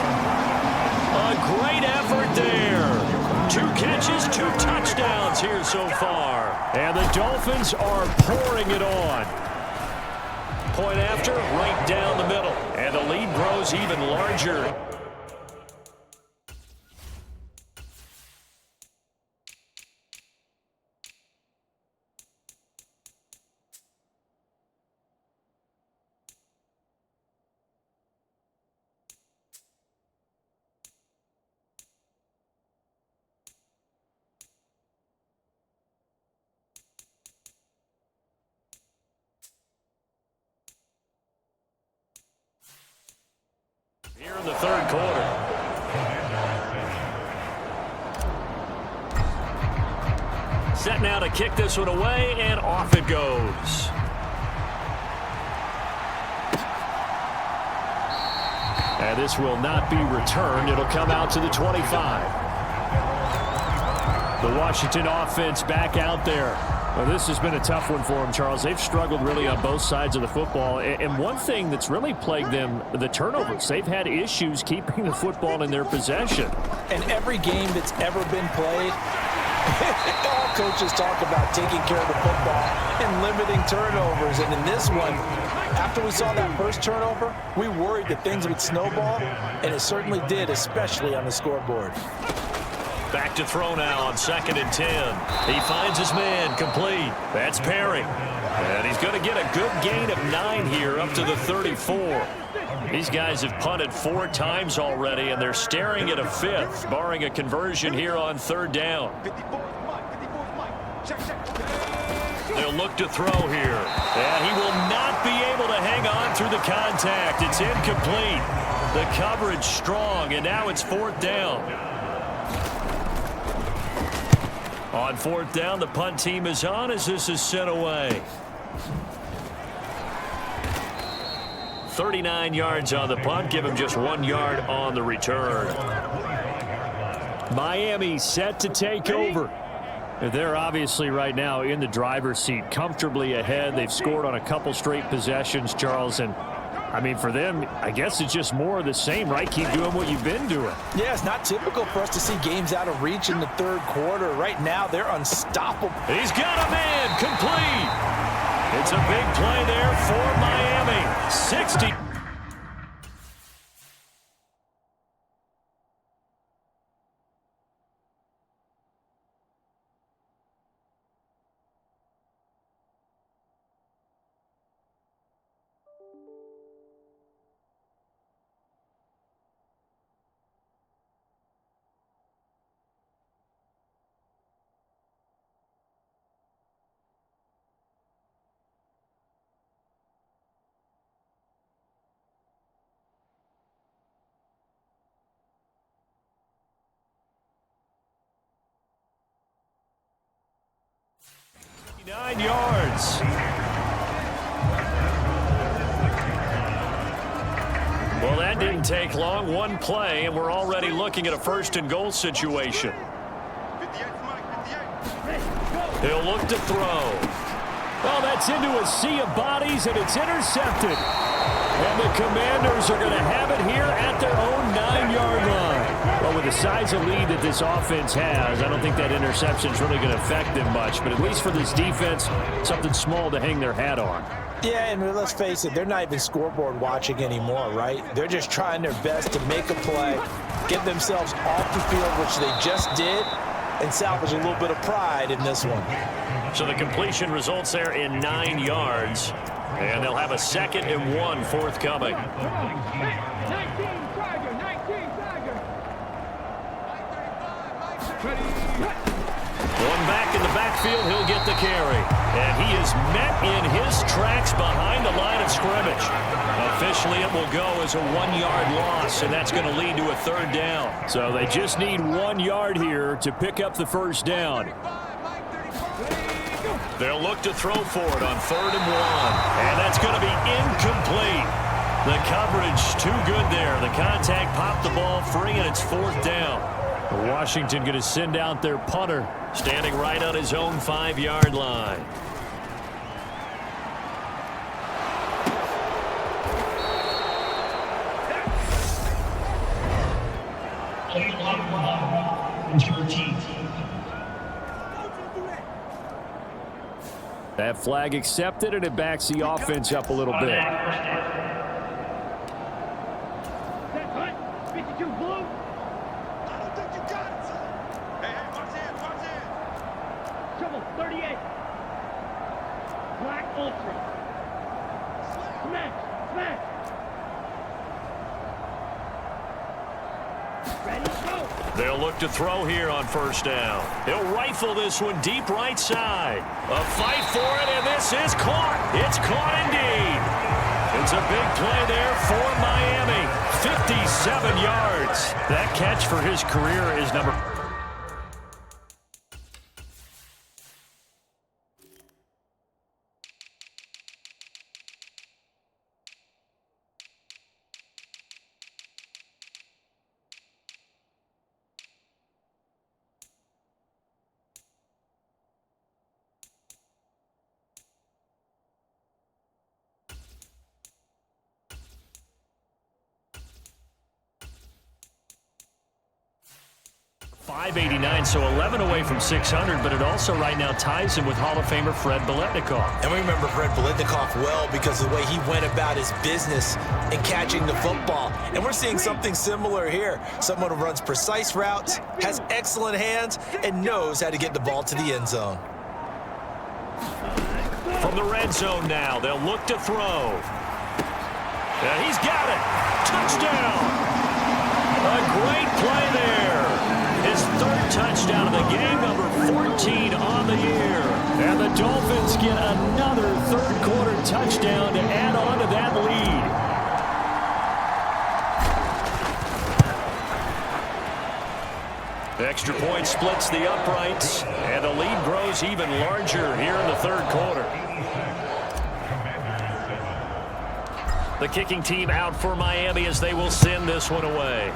A great effort there. 2 catches, 2 touchdowns here so far. And the Dolphins are pouring it on. Point after, right down the middle. And the lead grows even larger. Here in the third quarter. Set now to kick this one away, and off it goes. And this will not be returned. It'll come out to the 25. The Washington offense back out there. Well, this has been a tough one for them, Charles. They've struggled really on both sides of the football. And one thing that's really plagued them, the turnovers. They've had issues keeping the football in their possession. And every game that's ever been played, all coaches talk about taking care of the football and limiting turnovers. And in this one, after we saw that first turnover, we worried that things would snowball, and it certainly did, especially on the scoreboard. Back to throw now on 2nd and 10. He finds his man, complete. That's Perry. And he's going to get a good gain of 9 here up to the 34. These guys have punted 4 times already, and they're staring at a 5th, barring a conversion here on 3rd down. They'll look to throw here. And he will not be able to hang on through the contact. It's incomplete. The coverage strong, and now it's 4th down. On 4th down, the punt team is on as this is sent away. 39 yards on the punt. Give him just 1 yard on the return. Miami set to take over. They're obviously right now in the driver's seat, comfortably ahead. They've scored on a couple straight possessions, Charles, and I mean, for them, I guess it's just more of the same, right? Keep doing what you've been doing. Yeah, it's not typical for us to see games out of reach in the third quarter. Right now, they're unstoppable. He's got a man, complete. It's a big play there for Miami. 60. Nine yards. Well, that didn't take long. 1 play, and we're already looking at a 1st and goal situation. He'll look to throw. Well, that's into a sea of bodies, and it's intercepted. And the Commanders are going to have it here at their own 9-yard line. Well, with the size of lead that this offense has, I don't think that interception is really going to affect them much. But at least for this defense, something small to hang their hat on. Yeah, and let's face it, they're not even scoreboard watching anymore, right? They're just trying their best to make a play, get themselves off the field, which they just did, and salvage a little bit of pride in this one. So the completion results there in 9 yards. And they'll have a 2nd and 1 forthcoming. One back in the backfield, he'll get the carry. And he is met in his tracks behind the line of scrimmage. Officially, it will go as a 1-yard loss, and that's going to lead to a 3rd down. So they just need 1 yard here to pick up the 1st down. They'll look to throw for it on 3rd and 1. And that's going to be incomplete. The coverage too good there. The contact popped the ball free, and it's 4th down. Washington going to send out their punter, standing right on his own 5-yard line. That flag accepted, and it backs the offense up a little bit. They'll look to throw here on first down. They'll rifle this one deep right side. A fight for it, and this is caught. It's caught indeed. It's a big play there for Miami. 57 yards. That catch for his career is number... .589, so 11 away from 600, but it also right now ties him with Hall of Famer Fred Biletnikoff. And we remember Fred Biletnikoff well because of the way he went about his business in catching the football. And we're seeing something similar here. Someone who runs precise routes, has excellent hands, and knows how to get the ball to the end zone. From the red zone now, they'll look to throw. And he's got it. Touchdown. A great play there. His third touchdown of the game, number 14 on the year. And the Dolphins get another third-quarter touchdown to add on to that lead. The extra point splits the uprights, and the lead grows even larger here in the third quarter. The kicking team out for Miami as they will send this one away.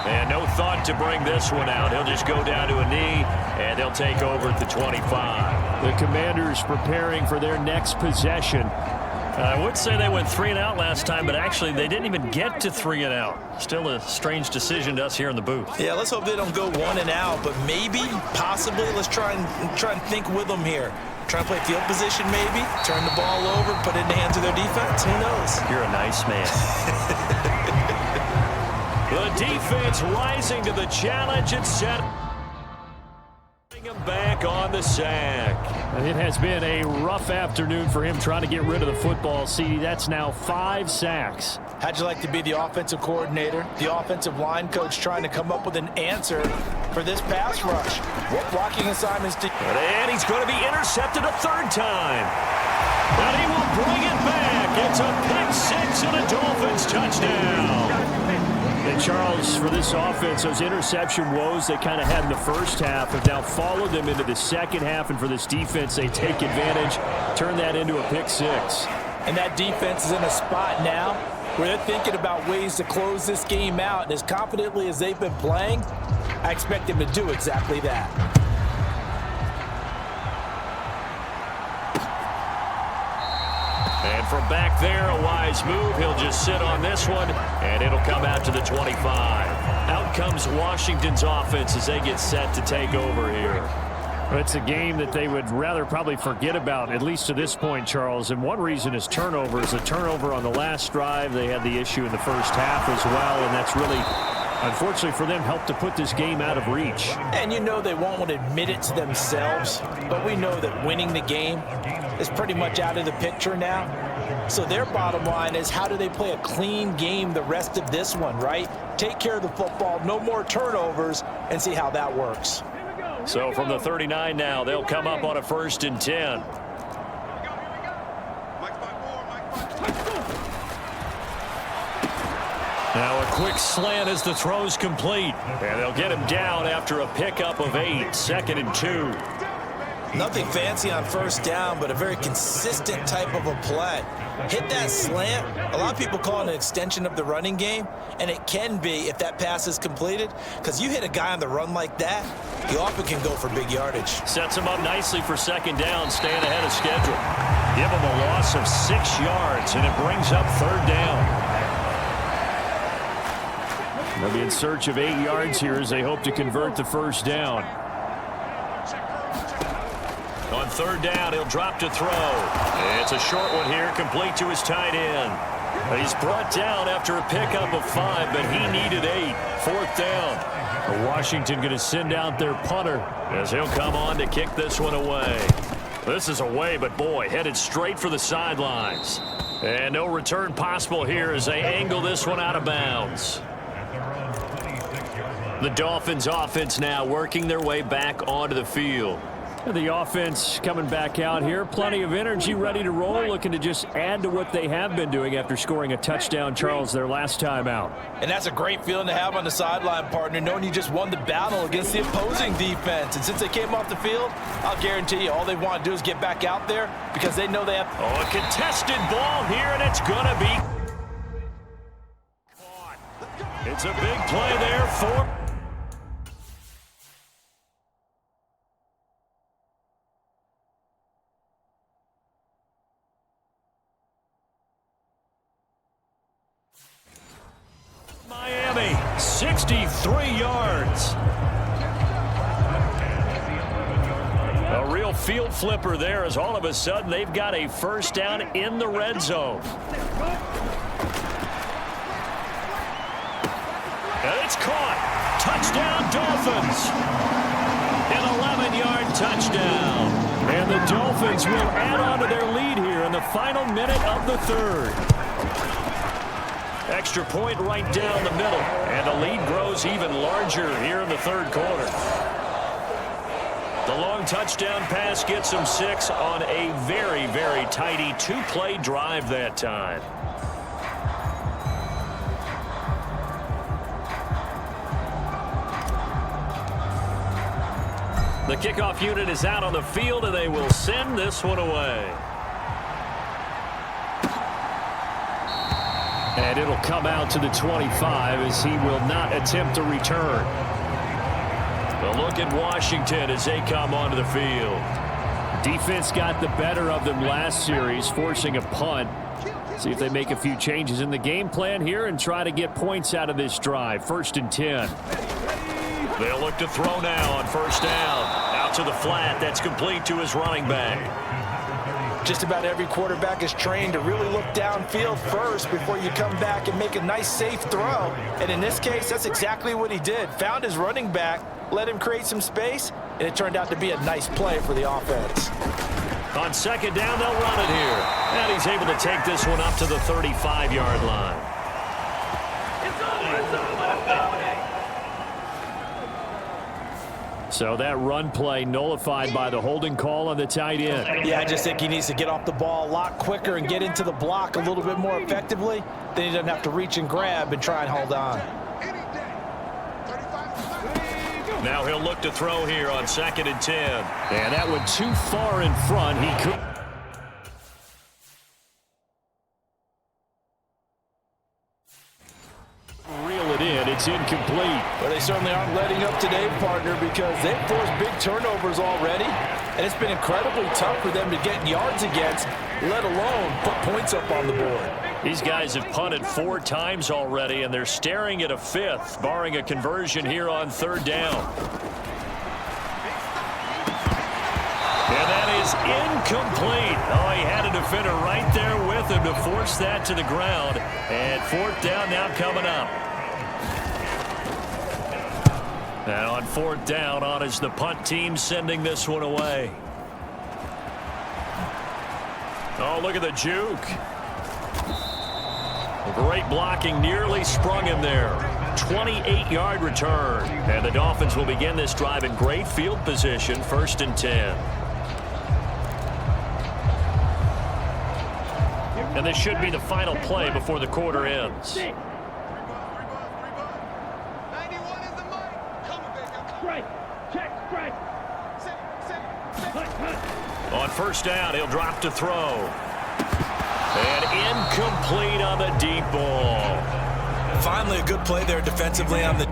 And no thought to bring this one out. He'll just go down to a knee, and they'll take over at the 25. The Commanders preparing for their next possession. I would say they went 3 and out last time, but actually they didn't even get to 3 and out. Still a strange decision to us here in the booth. Yeah, let's hope they don't go 1 and out, but maybe, possibly, let's try and think with them here. Try and play field position maybe, turn the ball over, put it in the hands of their defense. Who knows? You're a nice man. The defense rising to the challenge and set. Bring him back on the sack. It has been a rough afternoon for him trying to get rid of the football. See, that's now 5 sacks. How'd you like to be the offensive coordinator, the offensive line coach trying to come up with an answer for this pass rush? What blocking assignments do you... And he's going to be intercepted a third time. And he will bring it back. It's a pick 6 and a Dolphins touchdown. And Charles, for this offense, those interception woes they kind of had in the first half have now followed them into the second half. And for this defense, they take advantage, turn that into a pick 6. And that defense is in a spot now where they're thinking about ways to close this game out. And as confidently as they've been playing, I expect them to do exactly that. And from back there, a wise move. He'll just sit on this one, and it'll come out to the 25. Out comes Washington's offense as they get set to take over here. Well, it's a game that they would rather probably forget about, at least to this point, Charles. And one reason is turnovers. A turnover on the last drive. They had the issue in the first half as well, and that's really, unfortunately for them, helped to put this game out of reach. And you know they won't want to admit it to themselves, but we know that winning the game is pretty much out of the picture now. So their bottom line is, how do they play a clean game the rest of this one, right? Take care of the football, no more turnovers, and see how that works. So from the 39 now, they'll come up on a 1st and 10. Now a quick slant as the throw's complete. And they'll get him down after a pickup of 8. 2nd and 2. Nothing fancy on first down, but a very consistent type of a play. Hit that slant. A lot of people call it an extension of the running game, and it can be if that pass is completed, because you hit a guy on the run like that, he often can go for big yardage. Sets him up nicely for 2nd down, staying ahead of schedule. Give him a loss of 6 yards, and it brings up 3rd down. They'll be in search of 8 yards here as they hope to convert the first down. On third down, he'll drop to throw. It's a short one here, complete to his tight end. He's brought down after a pickup of 5, but he needed 8. Fourth down. Washington going to send out their punter as he'll come on to kick this one away. This is away, but boy, headed straight for the sidelines. And no return possible here as they angle this one out of bounds. The Dolphins offense now working their way back onto the field. The offense coming back out here. Plenty of energy, ready to roll, looking to just add to what they have been doing after scoring a touchdown, Charles, their last time out. And that's a great feeling to have on the sideline, partner, knowing you just won the battle against the opposing defense. And since they came off the field, I'll guarantee you all they want to do is get back out there because they know they have... Oh, a contested ball here, and it's going to be... It's a big play there for... Miami, 63 yards. A real field flipper there as all of a sudden they've got a first down in the red zone. And it's caught. Touchdown, Dolphins. An 11-yard touchdown. And the Dolphins will add on to their lead here in the final minute of the third. Extra point right down the middle, and the lead grows even larger here in the third quarter. The long touchdown pass gets them 6 on a very, very tidy 2-play drive that time. The kickoff unit is out on the field, and they will send this one away. And it'll come out to the 25 as he will not attempt to return. A look at Washington as they come onto the field. Defense got the better of them last series, forcing a punt. See if they make a few changes in the game plan here and try to get points out of this drive. 1st and 10. They'll look to throw now on first down. Out to the flat. That's complete to his running back. Just about every quarterback is trained to really look downfield first before you come back and make a nice, safe throw. And in this case, that's exactly what he did. Found his running back, let him create some space, and it turned out to be a nice play for the offense. On second down, they'll run it here. And he's able to take this one up to the 35-yard line. So that run play nullified by the holding call on the tight end. Yeah, I just think he needs to get off the ball a lot quicker and get into the block a little bit more effectively. Then he doesn't have to reach and grab and try and hold on. Now he'll look to throw here on 2nd and 10. And that one too far in front. He could... reel it in. It's incomplete. But they certainly aren't letting up today, partner, because they've forced big turnovers already. And it's been incredibly tough for them to get yards against, let alone put points up on the board. These guys have punted 4 times already, and they're staring at a 5th, barring a conversion here on 3rd down. And that is incomplete. Oh, he had a defender right there with him to force that to the ground. And 4th down now coming up. And on 4th down, on is the punt team sending this one away. Oh, look at the juke. Great blocking, nearly sprung him there. 28-yard return. And the Dolphins will begin this drive in great field position, 1st and 10. And this should be the final play before the quarter ends. On first down, he'll drop to throw. And incomplete on the deep ball. Finally, a good play there defensively on the...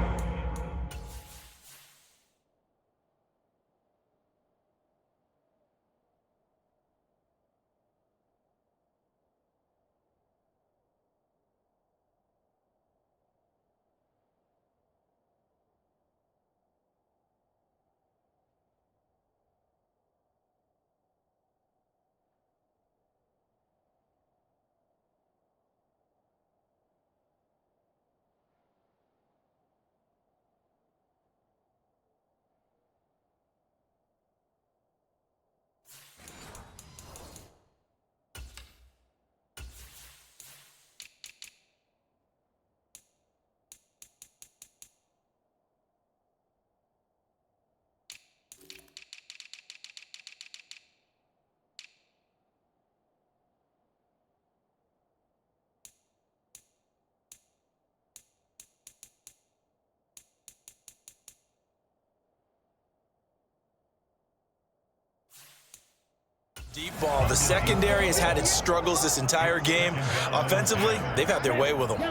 Deep ball. The secondary has had its struggles this entire game. Offensively, they've had their way with them.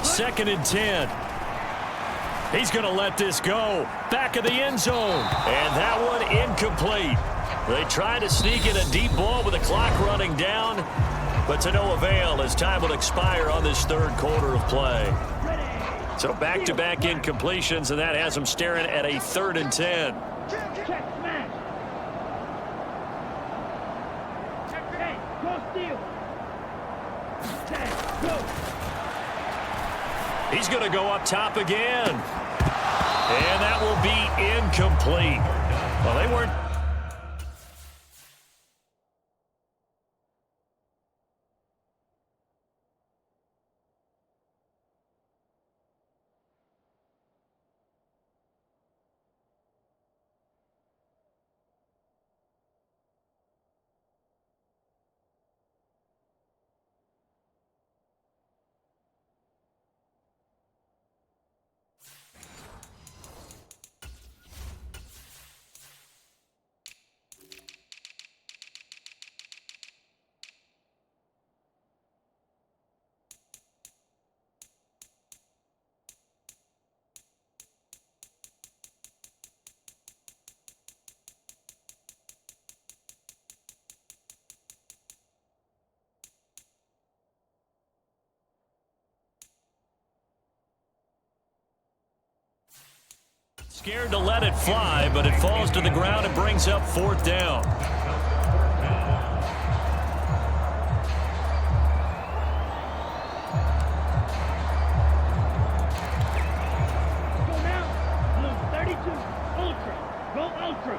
Second and 10. He's going to let this go. Back of the end zone. And that one incomplete. They try to sneak in a deep ball with the clock running down, but to no avail as time will expire on this third quarter of play. So back-to-back incompletions, and that has them staring at a 3rd and 10. He's going to go up top again. And that will be incomplete. Well, they weren't. Scared to let it fly, but it falls to the ground and brings up 4th down. Go now, blue 32, ultra, go ultra.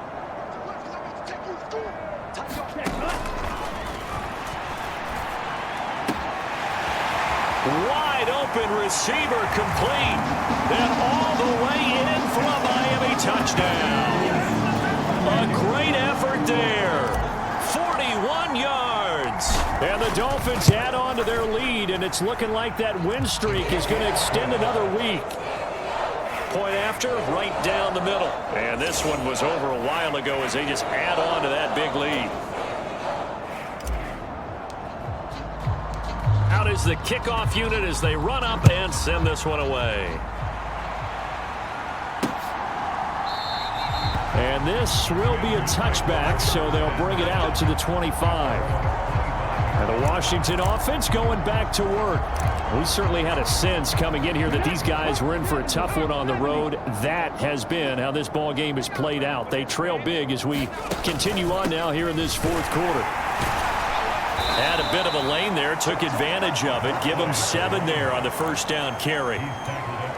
Wide open receiver complete. And all the way in for a Miami touchdown. A great effort there. 41 yards. And the Dolphins add on to their lead, and it's looking like that win streak is going to extend another week. Point after, right down the middle. And this one was over a while ago as they just add on to that big lead. Out is the kickoff unit as they run up and send this one away. And this will be a touchback, so they'll bring it out to the 25. And the Washington offense going back to work. We certainly had a sense coming in here that these guys were in for a tough one on the road. That has been how this ball game has played out. They trail big as we continue on now here in this 4th quarter. Had a bit of a lane there, took advantage of it. Give them 7 there on the 1st down carry.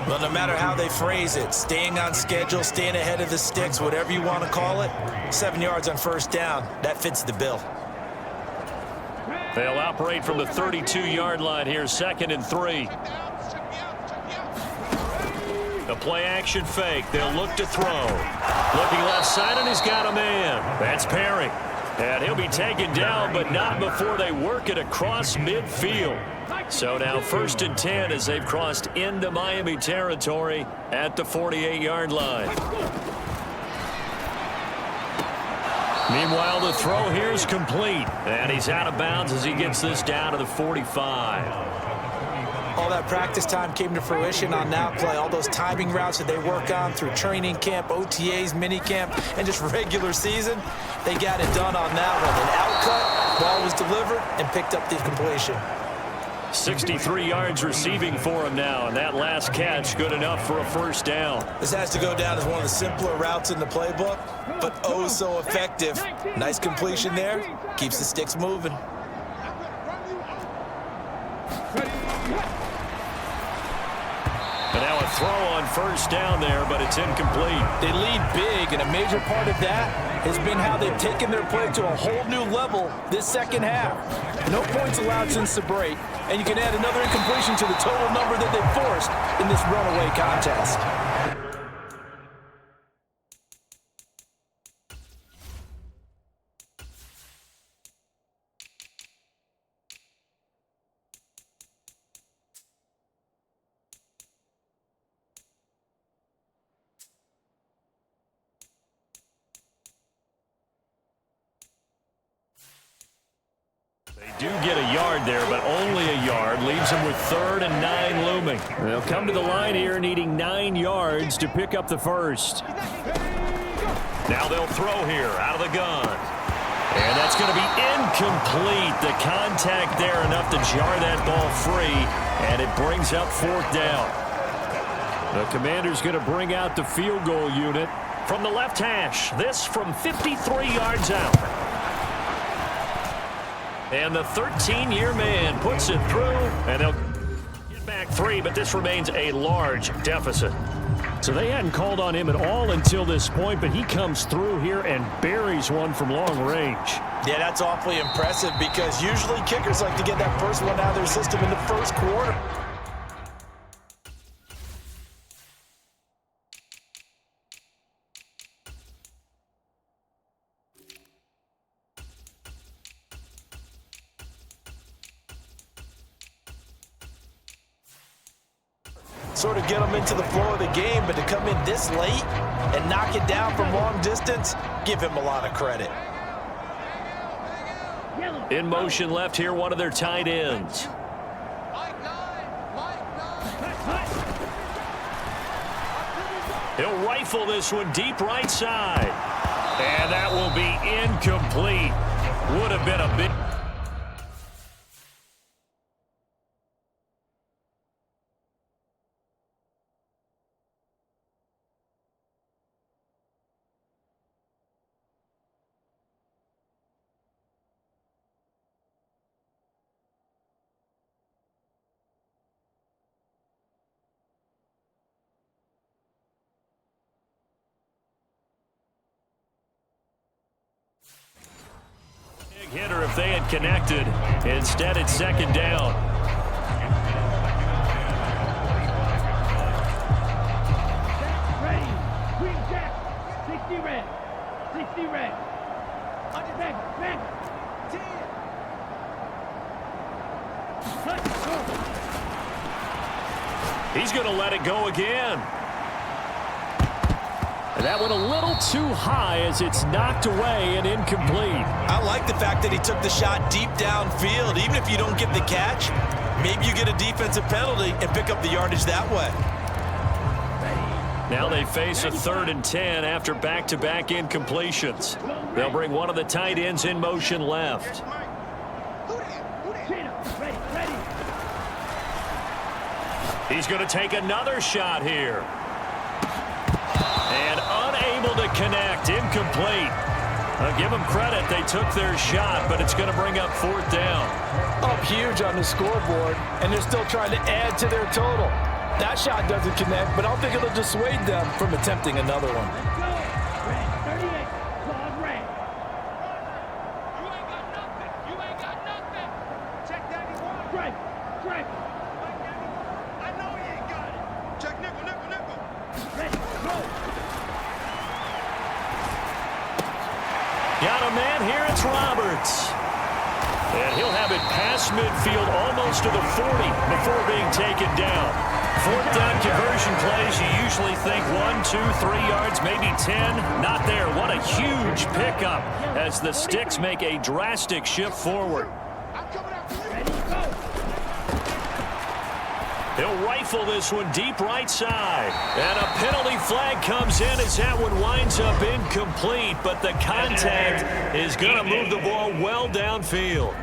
Well, no matter how they phrase it, staying on schedule, staying ahead of the sticks, whatever you want to call it, 7 yards on 1st down, that fits the bill. They'll operate from the 32-yard line here, 2nd and 3. The play-action fake. They'll look to throw. Looking left side, and he's got a man. That's Perry. And he'll be taken down, but not before they work it across midfield. So now 1st and 10 as they've crossed into Miami territory at the 48-yard line. Meanwhile, the throw here is complete. And he's out of bounds as he gets this down to the 45. All that practice time came to fruition on that play. All those timing routes that they work on through training camp, OTAs, minicamp, and just regular season, they got it done on that one. An outcut, ball was delivered, and picked up the completion. 63 yards receiving for him now, and that last catch good enough for a 1st down. This has to go down as one of the simpler routes in the playbook, but oh so effective. Nice completion there. Keeps the sticks moving. And now a throw on 1st down there, but it's incomplete. They lead big, and a major part of that has been how they've taken their play to a whole new level this 2nd half. No points allowed since the break, and you can add another incompletion to the total number that they've forced in this runaway contest. get a yard there, but only a yard. Leaves them with 3rd and 9 looming. They'll come to the line here needing 9 yards to pick up the first. Now they'll throw here out of the gun. And that's going to be incomplete. The contact there enough to jar that ball free, and it brings up 4th down. The Commanders going to bring out the field goal unit. From the left hash, this from 53 yards out. And the 13-year man puts it through, and they'll get back 3, but this remains a large deficit. So they hadn't called on him at all until this point, but he comes through here and buries one from long range. Yeah, that's awfully impressive because usually kickers like to get that first one out of their system in the first quarter. Sort of get them into the flow of the game, but to come in this late and knock it down from long distance, give him a lot of credit. In motion left here, one of their tight ends. He'll rifle this one deep right side. And that will be incomplete. Would have been a big... hitter if they had connected. Instead, it's 2nd down. Ready. Green jack. 60 red. 60 red. Back. 10. He's going to let it go again. That one a little too high as it's knocked away and incomplete. I like the fact that he took the shot deep downfield. Even if you don't get the catch, maybe you get a defensive penalty and pick up the yardage that way. Now they face a 3rd and 10 after back-to-back incompletions. They'll bring one of the tight ends in motion left. He's going to take another shot here. And unable to connect, incomplete. I'll give them credit, they took their shot, but it's going to bring up 4th down. Up huge on the scoreboard, and they're still trying to add to their total. That shot doesn't connect, but I don't think it'll dissuade them from attempting another one. Red 38. Claude red. You ain't got nothing. Check 91. Strike. I know he ain't got it. Check nickel. Ready. Go. Got a man here, it's Roberts. And he'll have it past midfield almost to the 40 before being taken down. 4th down conversion plays, you usually think 1, 2, 3 yards, maybe 10. Not there. What a huge pickup as the Sticks make a drastic shift forward. Ready. Go. He'll rifle this one deep right side. And a penalty flag comes in as that one winds up incomplete, but the contact is going to move the ball well downfield.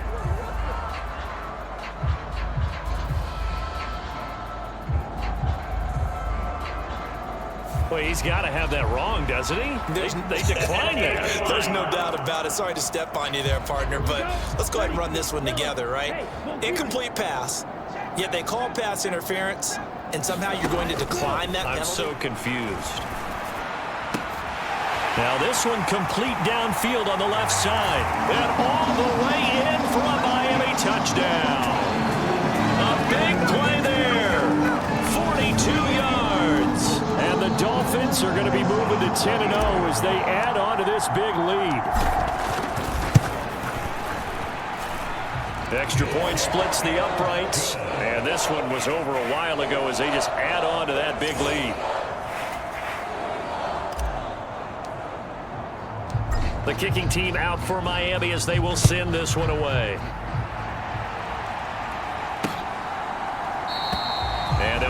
Well, he's got to have that wrong, doesn't he? They declined that. There's no doubt about it. Sorry to step on you there, partner, but let's go ahead and run this one together, right? Incomplete pass. Yet they call pass interference, and somehow you're going to decline that penalty? I'm so confused. Now this one complete downfield on the left side. And all the way in for a Miami touchdown. A big play there. 42 yards. And the Dolphins are going to be moving to 10-0 as they add on to this big lead. Extra point splits the uprights, and this one was over a while ago as they just add on to that big lead. The kicking team out for Miami as they will send this one away.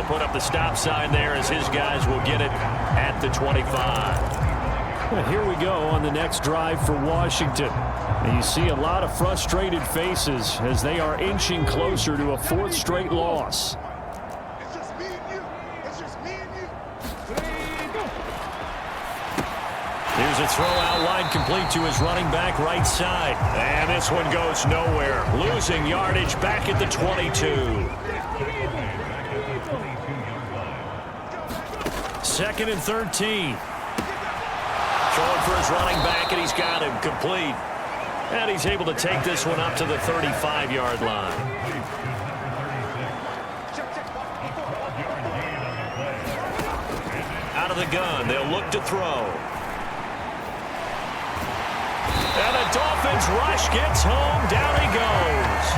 He'll put up the stop sign there as his guys will get it at the 25. Well, here we go on the next drive for Washington. And you see a lot of frustrated faces as they are inching closer to a fourth straight loss. It's just me and you. It's just me and you. Here's a throw out wide, complete to his running back right side. And this one goes nowhere. Losing yardage back at the 22. Second and 13. Throwing for his running back, and he's got him complete. And he's able to take this one up to the 35-yard line. Out of the gun, they'll look to throw. And the Dolphins rush gets home. Down he goes.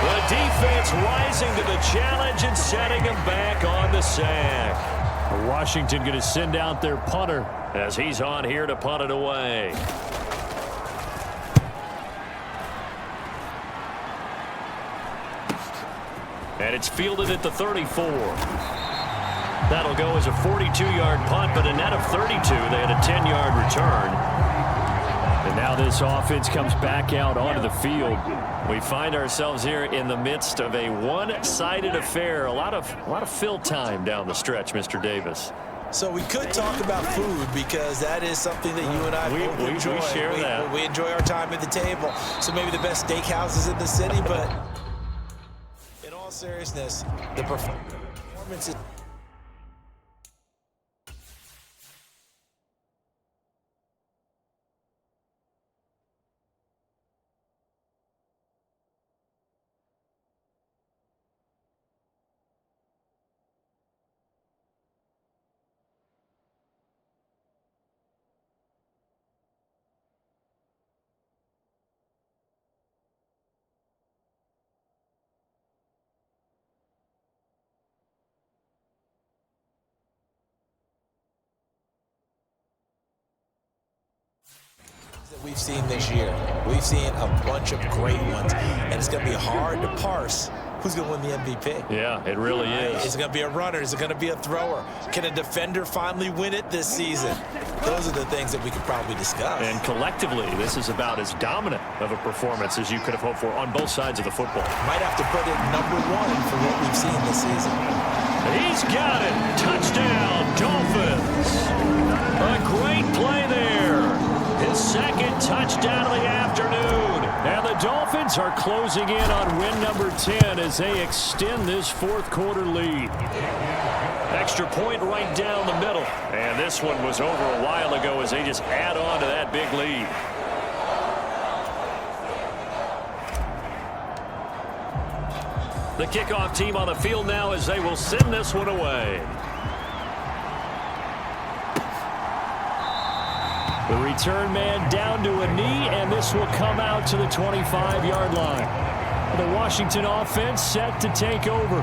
The defense rising to the challenge and setting him back on the sack. Washington going to send out their punter as he's on here to punt it away. And it's fielded at the 34. That'll go as a 42-yard punt, but a net of 32. They had a 10-yard return. And now this offense comes back out onto the field. We find ourselves here in the midst of a one-sided affair. A lot of fill time down the stretch, Mr. Davis. So we could talk about food because that is something that you and I both enjoy. We share that. We enjoy our time at the table. So maybe the best steakhouses in the city, but in all seriousness, the performance is... that we've seen this year. We've seen a bunch of great ones, and it's going to be hard to parse who's going to win the MVP. Yeah, it really is. Is it going to be a runner? Is it going to be a thrower? Can a defender finally win it this season? Those are the things that we could probably discuss. And collectively, this is about as dominant of a performance as you could have hoped for on both sides of the football. Might have to put it #1 for what we've seen this season. He's got it. Touchdown, Dolphins. A great play there. His second touchdown of the afternoon. And the Dolphins are closing in on win number 10 as they extend this fourth quarter lead. Extra point right down the middle. And this one was over a while ago as they just add on to that big lead. The kickoff team on the field now as they will send this one away. The return man down to a knee, and this will come out to the 25-yard line. The Washington offense set to take over.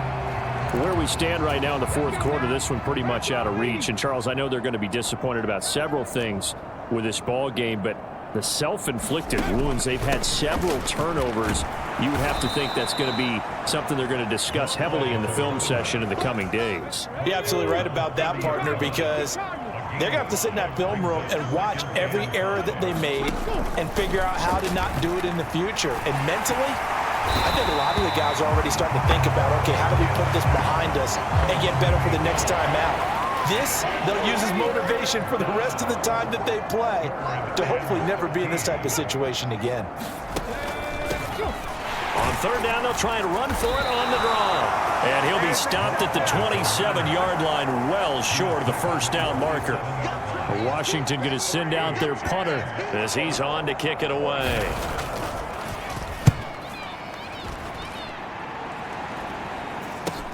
Where we stand right now in the fourth quarter, this one pretty much out of reach. And, Charles, I know they're going to be disappointed about several things with this ball game, but the self-inflicted wounds, they've had several turnovers. You would have to think that's going to be something they're going to discuss heavily in the film session in the coming days. You're absolutely right about that, partner, because they're going to have to sit in that film room and watch every error that they made and figure out how to not do it in the future. And mentally, I think a lot of the guys are already starting to think about, okay, how do we put this behind us and get better for the next time out? This, they'll use as motivation for the rest of the time that they play to hopefully never be in this type of situation again. On third down, they'll try and run for it on the draw. And he'll be stopped at the 27-yard line, well short of the first down marker. Washington going to send out their punter as he's on to kick it away.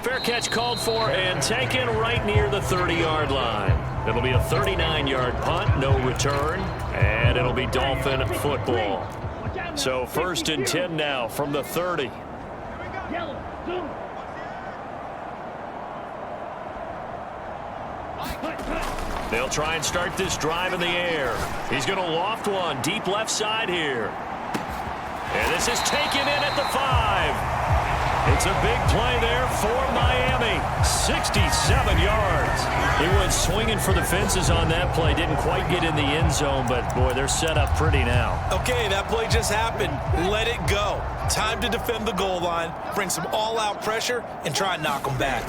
Fair catch called for and taken right near the 30-yard line. It'll be a 39-yard punt, no return, and it'll be Dolphin football. So first and 10 now from the 30. Yellow, zoom. They'll try and start this drive in the air. He's going to loft one deep left side here. And this is taken in at the 5. It's a big play there for Miami. 67 yards. He went swinging for the fences on that play. Didn't quite get in the end zone, but, boy, they're set up pretty now. Okay, that play just happened. Let it go. Time to defend the goal line, bring some all-out pressure, and try and knock them back.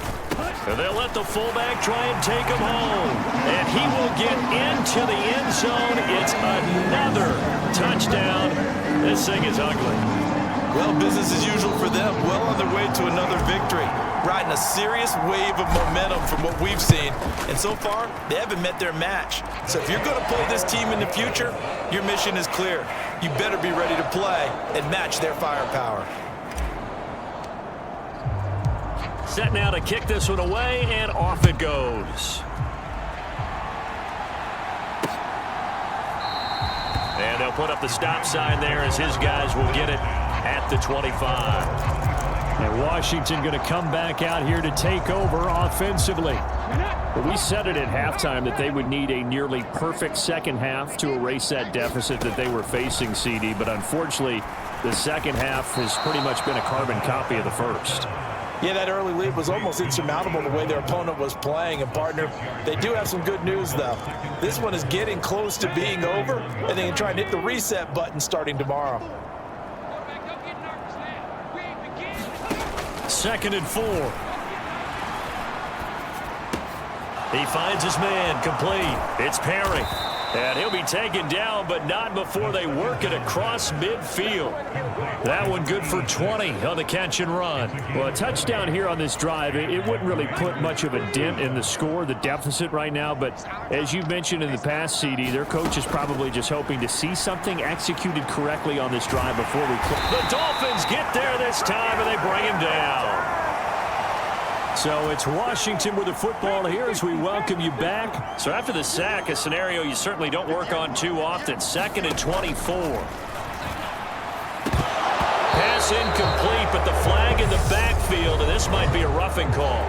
And they'll let the fullback try and take him home. And he will get into the end zone. It's another touchdown. This thing is ugly. Well, business as usual for them. Well on their way to another victory. Riding a serious wave of momentum from what we've seen. And so far, they haven't met their match. So if you're going to play this team in the future, your mission is clear. You better be ready to play and match their firepower. Set now to kick this one away, and off it goes. And they'll put up the stop sign there as his guys will get it at the 25. And Washington going to come back out here to take over offensively. But we said it at halftime that they would need a nearly perfect second half to erase that deficit that they were facing, CD. But unfortunately, the second half has pretty much been a carbon copy of the first. Yeah, that early lead was almost insurmountable the way their opponent was playing. And, partner, they do have some good news, though. This one is getting close to being over, and they can try and hit the reset button starting tomorrow. Second and 4. He finds his man complete. It's Perry. And he'll be taken down, but not before they work it across midfield. That one good for 20 on the catch and run. Well, a touchdown here on this drive, it wouldn't really put much of a dent in the score, the deficit right now. But as you mentioned in the past, CD, their coach is probably just hoping to see something executed correctly on this drive before we close. The Dolphins get there this time, and they bring him down. So it's Washington with the football here as we welcome you back. So after the sack, a scenario you certainly don't work on too often. Second and 24. Pass incomplete, but the flag in the backfield, and this might be a roughing call.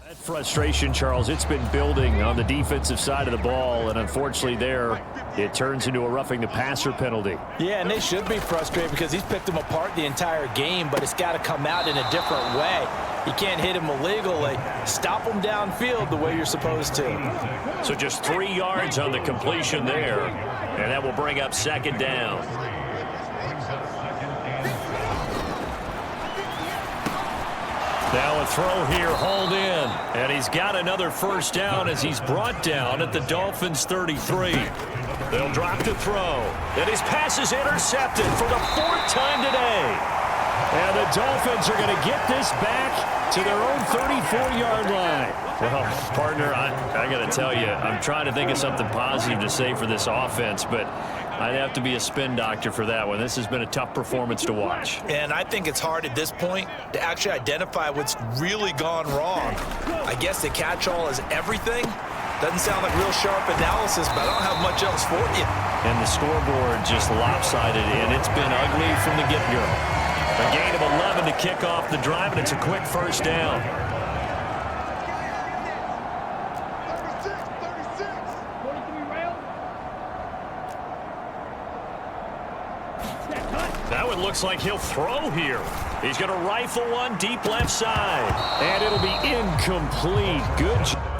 That frustration, Charles, it's been building on the defensive side of the ball, and unfortunately there it turns into a roughing the passer penalty. Yeah, and they should be frustrated because he's picked them apart the entire game, but it's got to come out in a different way. You can't hit him illegally. Stop him downfield the way you're supposed to. So just 3 yards on the completion there, and that will bring up second down. Now a throw here, hauled in, and he's got another first down as he's brought down at the Dolphins' 33. They'll drop the throw, and his pass is intercepted for the 4th time today. And the Dolphins are going to get this back to their own 34-yard line. Well, partner, I got to tell you, I'm trying to think of something positive to say for this offense, but I'd have to be a spin doctor for that one. This has been a tough performance to watch. And I think it's hard at this point to actually identify what's really gone wrong. I guess the catch-all is everything. Doesn't sound like real sharp analysis, but I don't have much else for you. And the scoreboard just lopsided, and it's been ugly from the get-go. A gain of 11 to kick off the drive, and it's a quick first down. 36. Now it looks like he'll throw here. He's going to rifle one deep left side. And it'll be incomplete. Good job.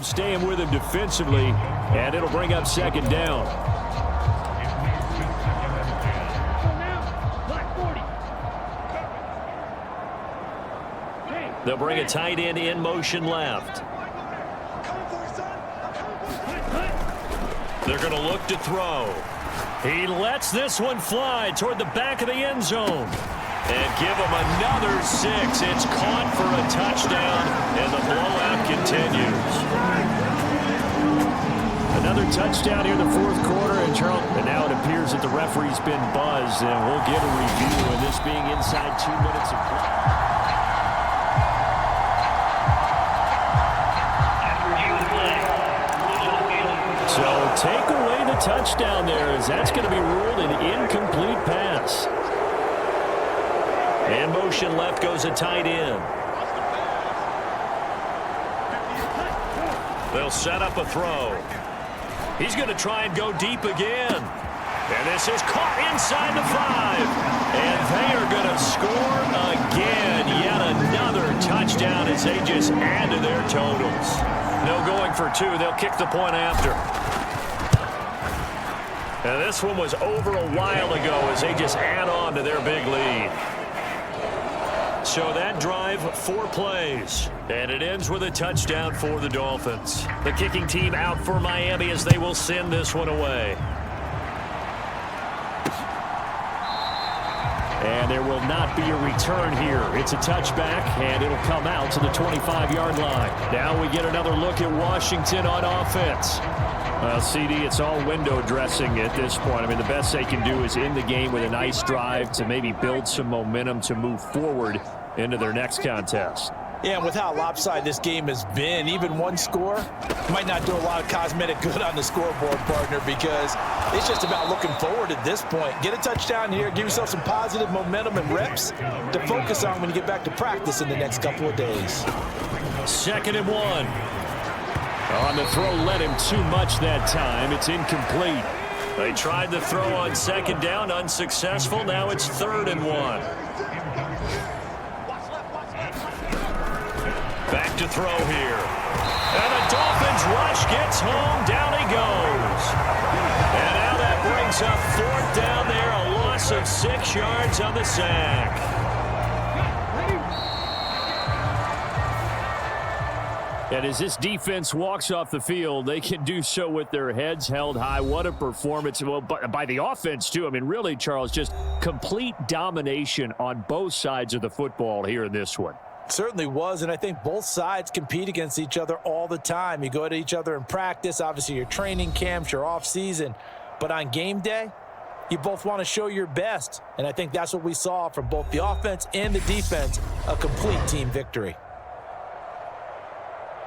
Staying with him defensively, and it'll bring up second down. They'll bring a tight end in motion left. They're going to look to throw. He lets this one fly toward the back of the end zone. And give him another 6. It's caught for a touchdown, and the blowout continues. Another touchdown here in the fourth quarter, and now it appears that the referee's been buzzed, and we'll get a review, and this being inside 2 minutes of play. So take away the touchdown there, as that's going to be ruled an incomplete pass. And motion left goes a tight end. They'll set up a throw. He's going to try and go deep again. And this is caught inside the 5. And they are going to score again. Yet another touchdown as they just add to their totals. No going for 2. They'll kick the point after. And this one was over a while ago as they just add on to their big lead. So that drive, 4 plays, and it ends with a touchdown for the Dolphins. The kicking team out for Miami as they will send this one away. And there will not be a return here. It's a touchback, and it'll come out to the 25-yard line. Now we get another look at Washington on offense. CD, it's all window dressing at this point. I mean, the best they can do is end the game with a nice drive to maybe build some momentum to move forward into their next contest. Yeah, and with how lopsided this game has been, even one score might not do a lot of cosmetic good on the scoreboard, partner, because it's just about looking forward at this point. Get a touchdown here, give yourself some positive momentum and reps to focus on when you get back to practice in the next couple of days. 2nd and 1. On the throw, led him too much that time. It's incomplete. They tried the throw on 2nd down, unsuccessful. Now it's 3rd and 1. Back to throw here. And the Dolphins rush gets home. Down he goes. And now that brings up 4th down there. A loss of 6 yards on the sack. And as this defense walks off the field, they can do so with their heads held high. What a performance. Well, by the offense, too. I mean, really, Charles, just complete domination on both sides of the football here in this one. Certainly was, and I think both sides compete against each other all the time. You go at each other in practice, obviously your training camps, your off-season. But on game day, you both want to show your best. And I think that's what we saw from both the offense and the defense, a complete team victory.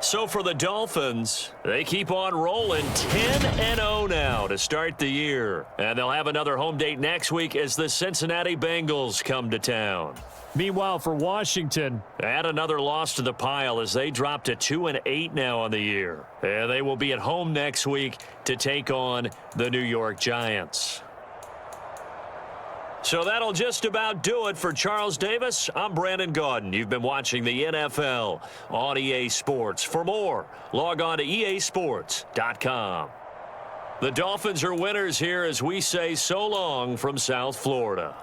So for the Dolphins, they keep on rolling 10-0 now to start the year. And they'll have another home date next week as the Cincinnati Bengals come to town. Meanwhile, for Washington, add another loss to the pile as they drop to 2-8 now on the year. And they will be at home next week to take on the New York Giants. So that'll just about do it for Charles Davis. I'm Brandon Gaudin. You've been watching the NFL on EA Sports. For more, log on to easports.com. The Dolphins are winners here as we say so long from South Florida.